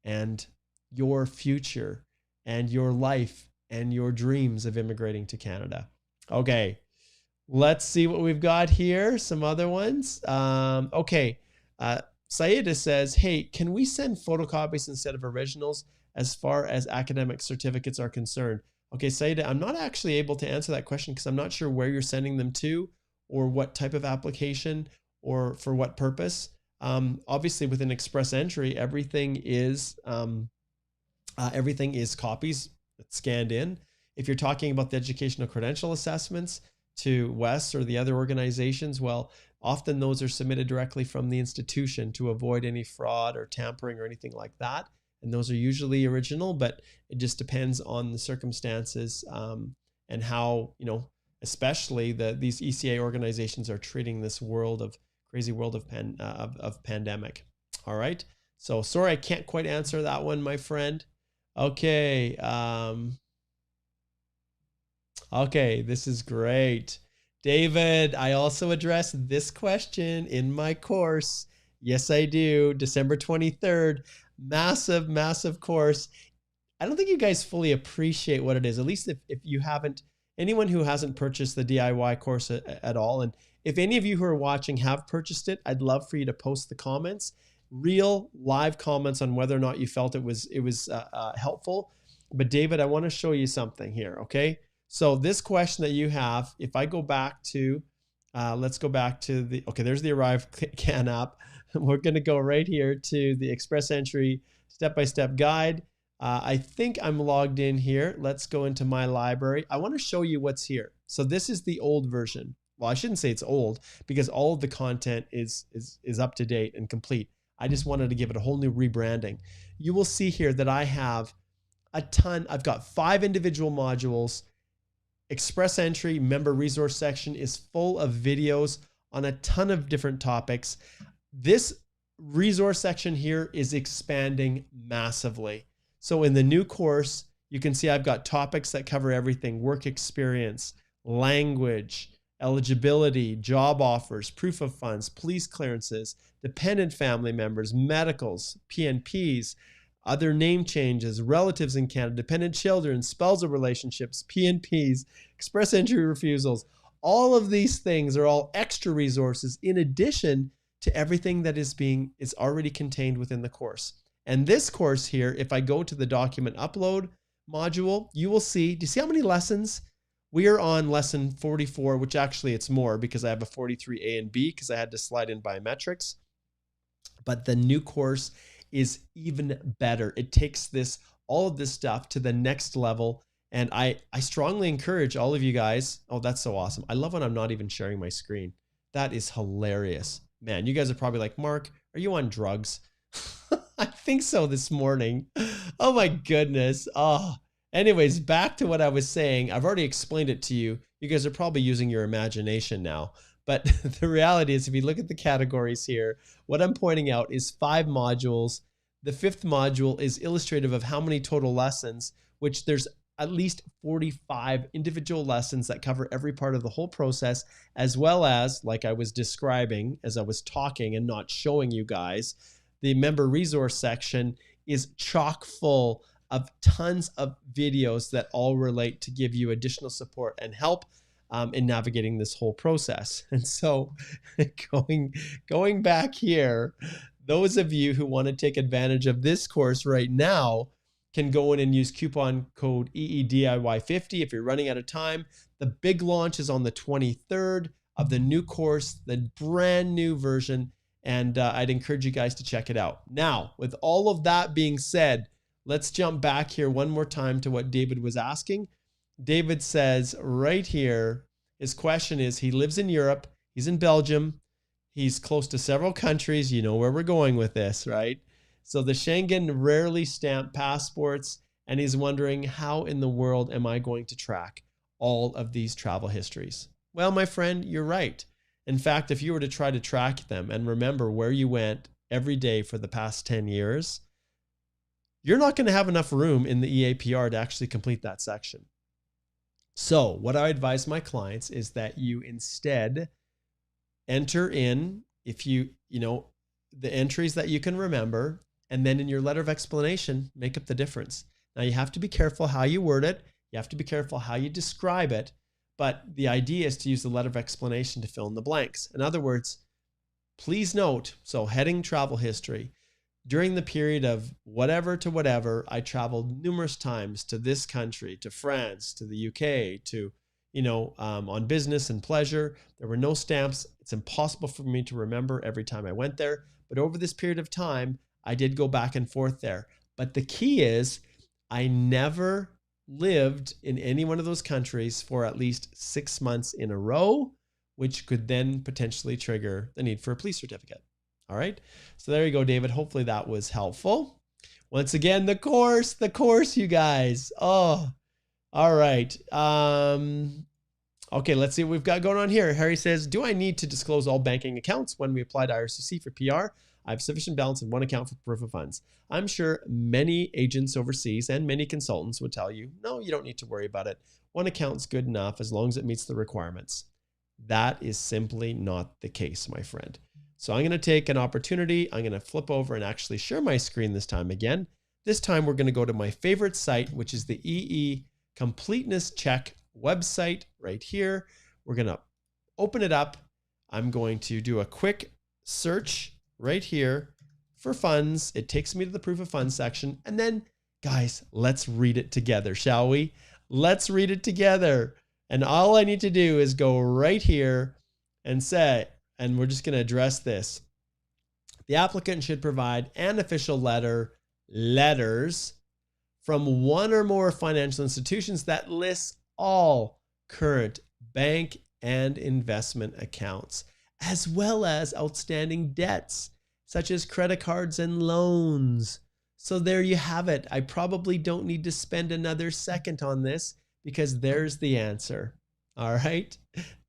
and your future and your life and your dreams of immigrating to Canada. Okay, let's see what we've got here. Some other ones. Okay, Saida says, hey, can we send photocopies instead of originals as far as academic certificates are concerned? Okay, Saida, I'm not actually able to answer that question because I'm not sure where you're sending them to or what type of application or for what purpose. Obviously, with an express entry, everything is copies scanned in. If you're talking about the educational credential assessments to WES or the other organizations, well, often those are submitted directly from the institution to avoid any fraud or tampering or anything like that. And those are usually original, but it just depends on the circumstances and how, especially these ECA organizations are treating this crazy world of pandemic. All right. So sorry, I can't quite answer that one, my friend. Okay. Okay, this is great. David, I also address this question in my course. Yes, I do. December 23rd. Massive course. I don't think you guys fully appreciate what it is, at least if you haven't, anyone who hasn't purchased the DIY course at all. And if any of you who are watching have purchased it, I'd love for you to post the comments, real live comments on whether or not you felt it was helpful. But David, I want to show you something here, okay? So this question that you have, if I go back to, let's go back to okay, there's the ArriveCAN app. We're going to go right here to the Express Entry step-by-step guide. I think I'm logged in here. Let's go into my library. I want to show you what's here. So this is the old version. Well, I shouldn't say it's old because all of the content is up to date and complete. I just wanted to give it a whole new rebranding. You will see here that I have a ton. I've got 5 individual modules. Express Entry member resource section is full of videos on a ton of different topics. This resource section here is expanding massively. So in the new course, you can see I've got topics that cover everything: work experience, language, eligibility, job offers, proof of funds, police clearances, dependent family members, medicals, PNPs, other name changes, relatives in Canada, dependent children, spousal relationships, PNPs, express entry refusals. All of these things are all extra resources in addition to everything that is already contained within the course. And this course here, if I go to the document upload module, you will see, do you see how many lessons? We are on lesson 44, which actually it's more because I have a 43A and B because I had to slide in biometrics. But the new course is even better. It takes all of this stuff to the next level. And I strongly encourage all of you guys. Oh, that's so awesome. I love when I'm not even sharing my screen. That is hilarious. Man, you guys are probably like, Mark, are you on drugs? I think so this morning. Oh my goodness. Oh, anyways, back to what I was saying. I've already explained it to you. You guys are probably using your imagination now. But the reality is, if you look at the categories here, what I'm pointing out is 5 modules. The 5th module is illustrative of how many total lessons, which there's at least 45 individual lessons that cover every part of the whole process, as well as, like I was describing as I was talking and not showing you guys, the member resource section is chock full of tons of videos that all relate to give you additional support and help in navigating this whole process. And so going back here, those of you who want to take advantage of this course right now can go in and use coupon code EEDIY50 if you're running out of time. The big launch is on the 23rd of the new course, the brand new version, and I'd encourage you guys to check it out. Now, with all of that being said, let's jump back here one more time to what David was asking. David says right here, his question is, he lives in Europe, he's in Belgium, he's close to several countries. You know where we're going with this, right? So the Schengen rarely stamped passports, and he's wondering, how in the world am I going to track all of these travel histories? Well, my friend, you're right. In fact, if you were to try to track them and remember where you went every day for the past 10 years, you're not going to have enough room in the EAPR to actually complete that section. So what I advise my clients is that you instead enter in, the entries that you can remember, and then in your letter of explanation, make up the difference. Now you have to be careful how you word it. You have to be careful how you describe it. But the idea is to use the letter of explanation to fill in the blanks. In other words, please note, so heading travel history, during the period of whatever to whatever, I traveled numerous times to this country, to France, to the UK, to, on business and pleasure. There were no stamps. It's impossible for me to remember every time I went there. But over this period of time, I did go back and forth there. But the key is I never lived in any one of those countries for at least 6 months in a row, which could then potentially trigger the need for a police certificate. All right. So there you go, David. Hopefully that was helpful. Once again, the course, you guys. Oh, all right. Okay, let's see what we've got going on here. Harry says, do I need to disclose all banking accounts when we apply to IRCC for PR? I have sufficient balance in one account for proof of funds. I'm sure many agents overseas and many consultants would tell you, no, you don't need to worry about it. One account's good enough as long as it meets the requirements. That is simply not the case, my friend. So I'm going to take an opportunity. I'm going to flip over and actually share my screen this time again. This time we're going to go to my favorite site, which is the EE Completeness Check website right here. We're going to open it up. I'm going to do a quick search right here for funds. It takes me to the proof of funds section. And then, guys, let's read it together, shall we? Let's read it together. And all I need to do is go right here and say, and we're just going to address this. The applicant should provide an official letters from one or more financial institutions that lists all current bank and investment accounts, as well as outstanding debts, such as credit cards and loans. So there you have it. I probably don't need to spend another second on this because there's the answer. All right.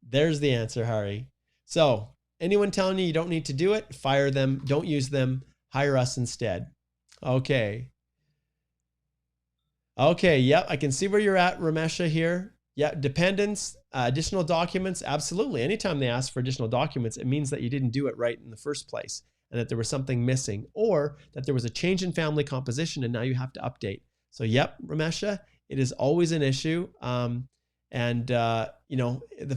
There's the answer, Harry. So anyone telling you don't need to do it, fire them. Don't use them. Hire us instead. Okay. Okay. Yep. I can see where you're at, Ramesha here. Yeah. Dependents, additional documents. Absolutely. Anytime they ask for additional documents, it means that you didn't do it right in the first place and that there was something missing or that there was a change in family composition and now you have to update. So yep, Ramesha, it is always an issue. The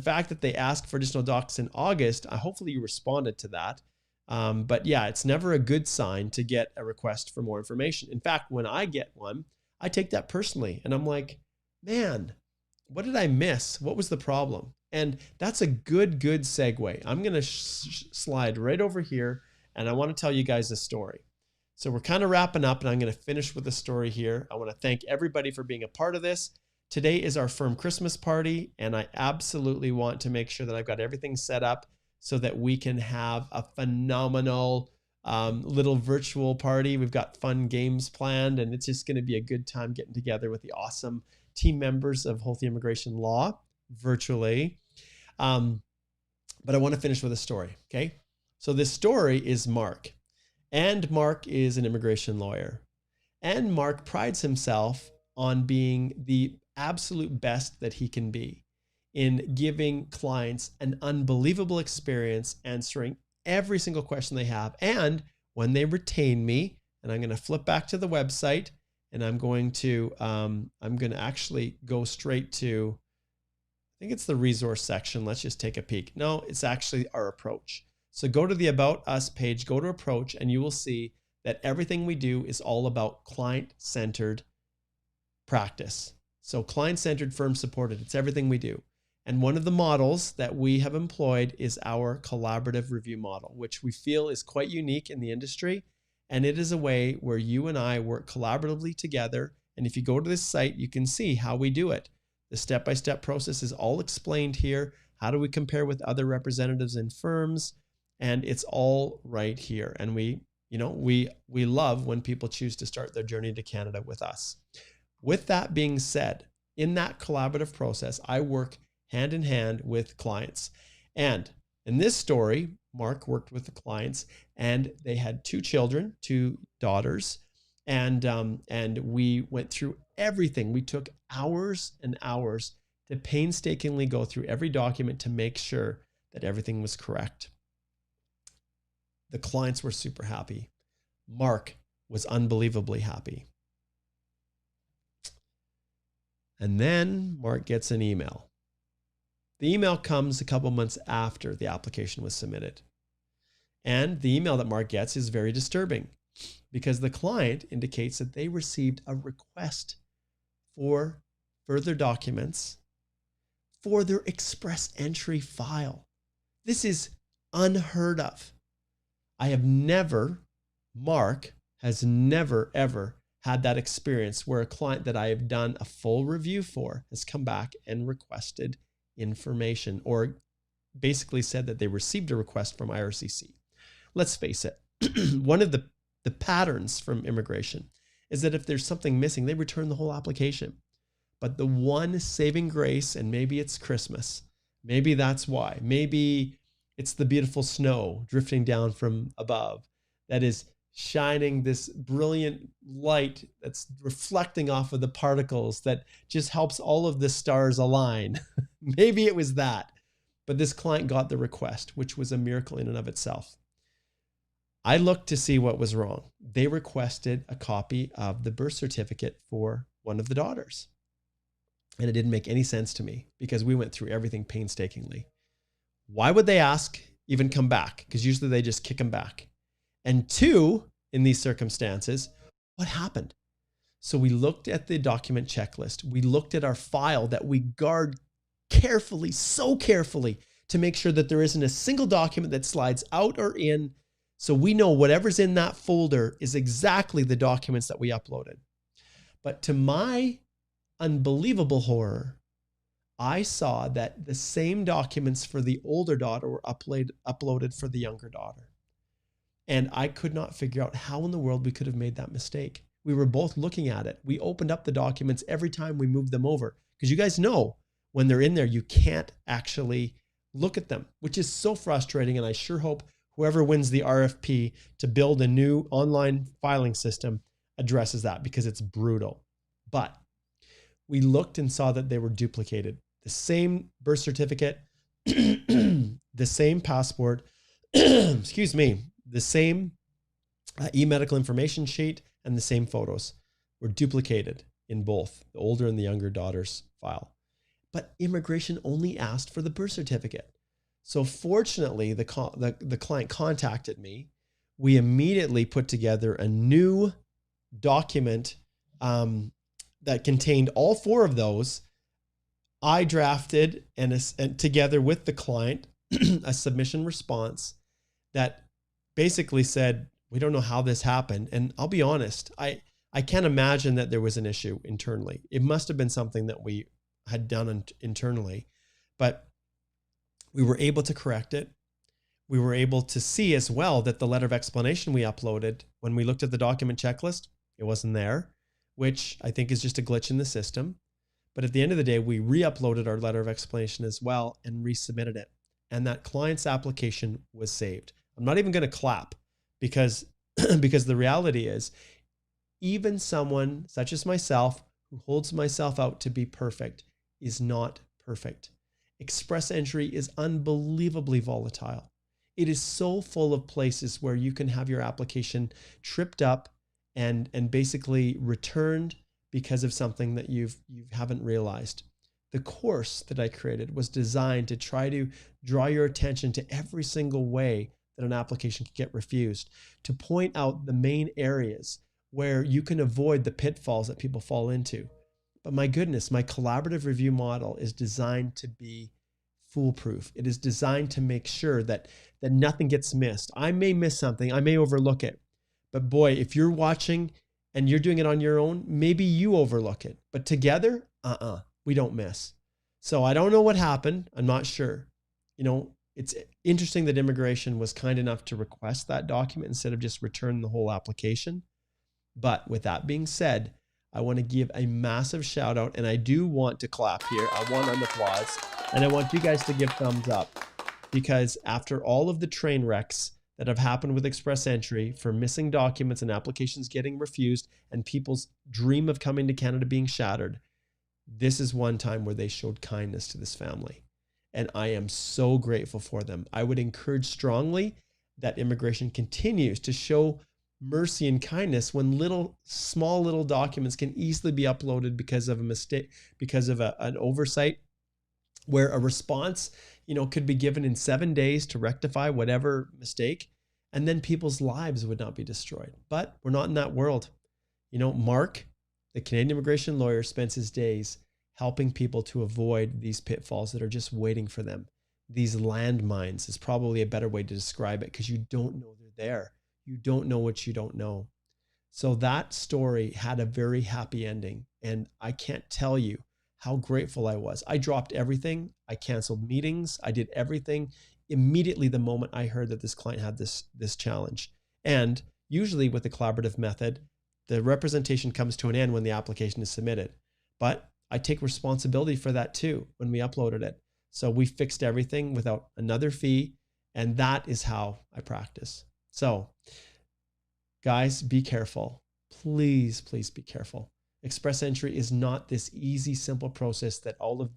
fact that they asked for additional docs in August, hopefully you responded to that. But yeah, it's never a good sign to get a request for more information. In fact, when I get one, I take that personally and I'm like, man, what did I miss? What was the problem? And that's a good segue. I'm going to slide right over here and I want to tell you guys a story. So we're kind of wrapping up and I'm going to finish with a story here. I want to thank everybody for being a part of this. Today is our firm Christmas party, and I absolutely want to make sure that I've got everything set up so that we can have a phenomenal little virtual party. We've got fun games planned, and it's just going to be a good time getting together with the awesome team members of Healthy Immigration Law virtually. But I want to finish with a story, okay? So this story is Mark, and Mark is an immigration lawyer. And Mark prides himself on being the absolute best that he can be in giving clients an unbelievable experience, answering every single question they have. And when they retain me, and I'm going to flip back to the website, and I'm going to actually go straight to, I think it's the resource section. Let's just take a peek. No, it's actually our approach. So go to the About Us page, go to Approach, and you will see that everything we do is all about client-centered practice. So client-centered, firm-supported, it's everything we do. And one of the models that we have employed is our collaborative review model, which we feel is quite unique in the industry. And it is a way where you and I work collaboratively together. And if you go to this site, you can see how we do it. The step-by-step process is all explained here. How do we compare with other representatives and firms? And it's all right here. And we love when people choose to start their journey to Canada with us. With that being said, in that collaborative process, I work hand in hand with clients. And in this story, Mark worked with the clients, and they had 2 children, 2 daughters, and we went through everything. We took hours and hours to painstakingly go through every document to make sure that everything was correct. The clients were super happy. Mark was unbelievably happy. And then Mark gets an email. The email comes a couple months after the application was submitted. And the email that Mark gets is very disturbing because the client indicates that they received a request for further documents for their express entry file. This is unheard of. Mark has never, ever had that experience where a client that I have done a full review for has come back and requested information, or basically said that they received a request from IRCC. Let's face it, one of the patterns from immigration is that if there's something missing, they return the whole application. But the one saving grace, and maybe it's Christmas, maybe that's why, maybe it's the beautiful snow drifting down from above that is shining this brilliant light that's reflecting off of the particles that just helps all of the stars align. Maybe it was that, but this client got the request, which was a miracle in and of itself. I looked to see what was wrong. They requested a copy of the birth certificate for one of the daughters. And it didn't make any sense to me because we went through everything painstakingly. Why would they ask, even come back? Because usually they just kick them back. And 2, in these circumstances, what happened? So we looked at the document checklist. We looked at our file that we guard carefully, so carefully, to make sure that there isn't a single document that slides out or in. So we know whatever's in that folder is exactly the documents that we uploaded. But to my unbelievable horror, I saw that the same documents for the older daughter were uploaded for the younger daughter. And I could not figure out how in the world we could have made that mistake. We were both looking at it. We opened up the documents every time we moved them over. Because you guys know, when they're in there, you can't actually look at them, which is so frustrating. And I sure hope whoever wins the RFP to build a new online filing system addresses that, because it's brutal. But we looked and saw that they were duplicated. The same birth certificate, the same passport, excuse me, the same e-medical information sheet, and the same photos were duplicated in both the older and the younger daughter's file. But immigration only asked for the birth certificate. So fortunately, the client contacted me. We immediately put together a new document that contained all 4 of those. I drafted and together with the client a submission response that basically said, we don't know how this happened. And I'll be honest, I can't imagine that there was an issue internally. It must have been something that we had done internally, but we were able to correct it. we were able to see as well that the letter of explanation we uploaded, when we looked at the document checklist, it wasn't there, which I think is just a glitch in the system. But at the end of the day, we re-uploaded our letter of explanation as well and resubmitted it. And that client's application was saved. I'm not even going to clap because, because the reality is, even someone such as myself, who holds myself out to be perfect, is not perfect. Express entry is unbelievably volatile. It is so full of places where you can have your application tripped up and basically returned because of something that you haven't realized. The course that I created was designed to try to draw your attention to every single way that an application can get refused, to point out the main areas where you can avoid the pitfalls that people fall into. But my goodness, my collaborative review model is designed to be foolproof. It is designed to make sure that nothing gets missed. I may miss something, I may overlook it, but boy, if you're watching and you're doing it on your own, maybe you overlook it, but together, we don't miss. So I don't know what happened. I'm not sure. You know, it's interesting that immigration was kind enough to request that document instead of just return the whole application. But with that being said, I want to give a massive shout out, and I do want to clap here. I want an applause, and I want you guys to give thumbs up, because after all of the train wrecks that have happened with Express Entry for missing documents and applications getting refused and people's dream of coming to Canada being shattered, this is one time where they showed kindness to this family. And I am so grateful for them. I would encourage strongly that immigration continues to show mercy and kindness when small little documents can easily be uploaded because of a mistake, because of an oversight, where a response, could be given in 7 days to rectify whatever mistake, and then people's lives would not be destroyed. But we're not in that world. Mark, the Canadian immigration lawyer, spends his days helping people to avoid these pitfalls that are just waiting for them. These landmines is probably a better way to describe it, because you don't know they're there. You don't know what you don't know. So that story had a very happy ending, and I can't tell you how grateful I was. I dropped everything. I canceled meetings. I did everything immediately the moment I heard that this client had this challenge. And usually with the collaborative method, the representation comes to an end when the application is submitted. But I take responsibility for that too when we uploaded it. So we fixed everything without another fee, and that is how I practice. So guys, be careful. Please, please be careful. Express entry is not this easy, simple process that all of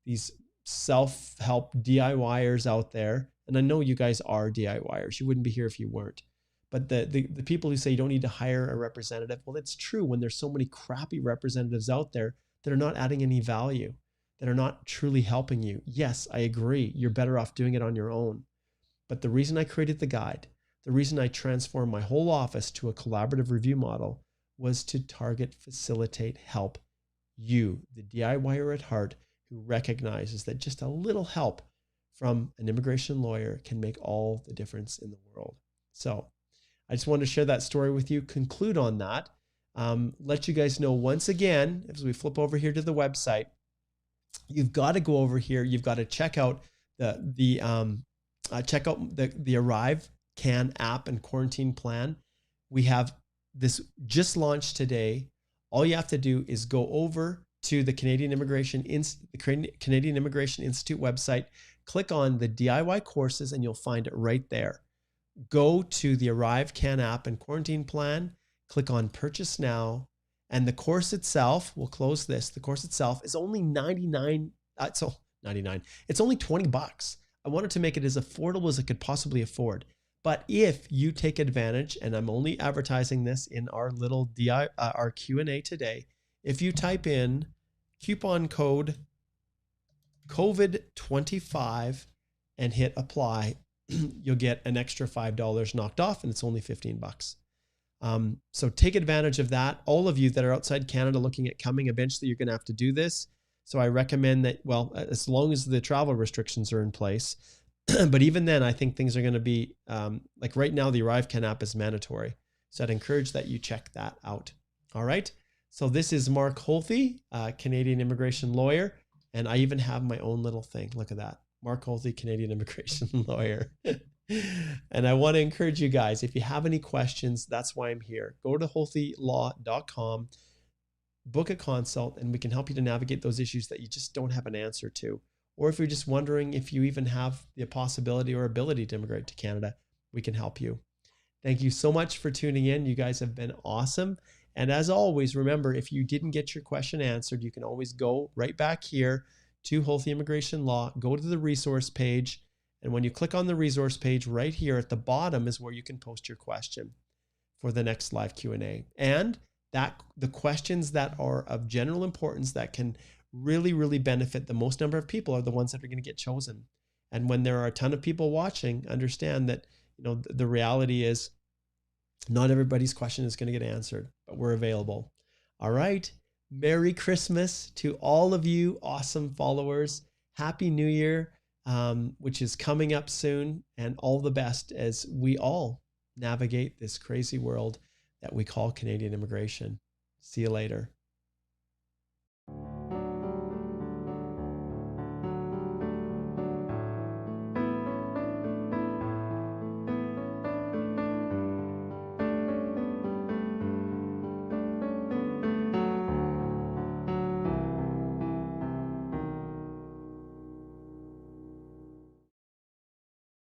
these self-help DIYers out there, and I know you guys are DIYers. You wouldn't be here if you weren't. But the people who say you don't need to hire a representative, well, it's true when there's so many crappy representatives out there that are not adding any value, that are not truly helping you. Yes, I agree. You're better off doing it on your own. But the reason I created the guide, the reason I transformed my whole office to a collaborative review model, was to target, facilitate, help you, the DIYer at heart, who recognizes that just a little help from an immigration lawyer can make all the difference in the world. So I just wanted to share that story with you, conclude on that, let you guys know once again, as we flip over here to the website, you've got to go over here. You've got to check out the ArriveCAN app and quarantine plan. We have this just launched today. All you have to do is go over to the Canadian Immigration Institute website, click on the DIY courses, and you'll find it right there. Go to the ArriveCAN app and quarantine plan, click on purchase now, and the course itself, we'll close this. The course itself is only $99. It's only $20. I wanted to make it as affordable as I could possibly afford. But if you take advantage, and I'm only advertising this in our little our Q&A today, if you type in coupon code COVID25 and hit apply, you'll get an extra $5 knocked off, and it's only $15. So take advantage of that. All of you that are outside Canada looking at coming, eventually you're going to have to do this. So I recommend that, well, as long as the travel restrictions are in place. But even then, I think things are going to be, like right now, the ArriveCAN app is mandatory. So I'd encourage that you check that out. All right. So this is Mark Holthe, Canadian immigration lawyer. And I even have my own little thing. Look at that. Mark Holthe, Canadian immigration lawyer. And I want to encourage you guys, if you have any questions, that's why I'm here. Go to healthylaw.com, book a consult, and we can help you to navigate those issues that you just don't have an answer to. Or if you're just wondering if you even have the possibility or ability to immigrate to Canada, we can help you. Thank you so much for tuning in. You guys have been awesome. And as always, remember, if you didn't get your question answered, you can always go right back here to Healthy Immigration Law, go to the resource page. And when you click on the resource page right here at the bottom is where you can post your question for the next live Q&A. And that the questions that are of general importance that can really, really benefit the most number of people are the ones that are going to get chosen. And when there are a ton of people watching, understand that, you know, the reality is not everybody's question is going to get answered, but we're available. All right. Merry Christmas to all of you awesome followers. Happy New Year, which is coming up soon, and all the best as we all navigate this crazy world that we call Canadian immigration. See you later.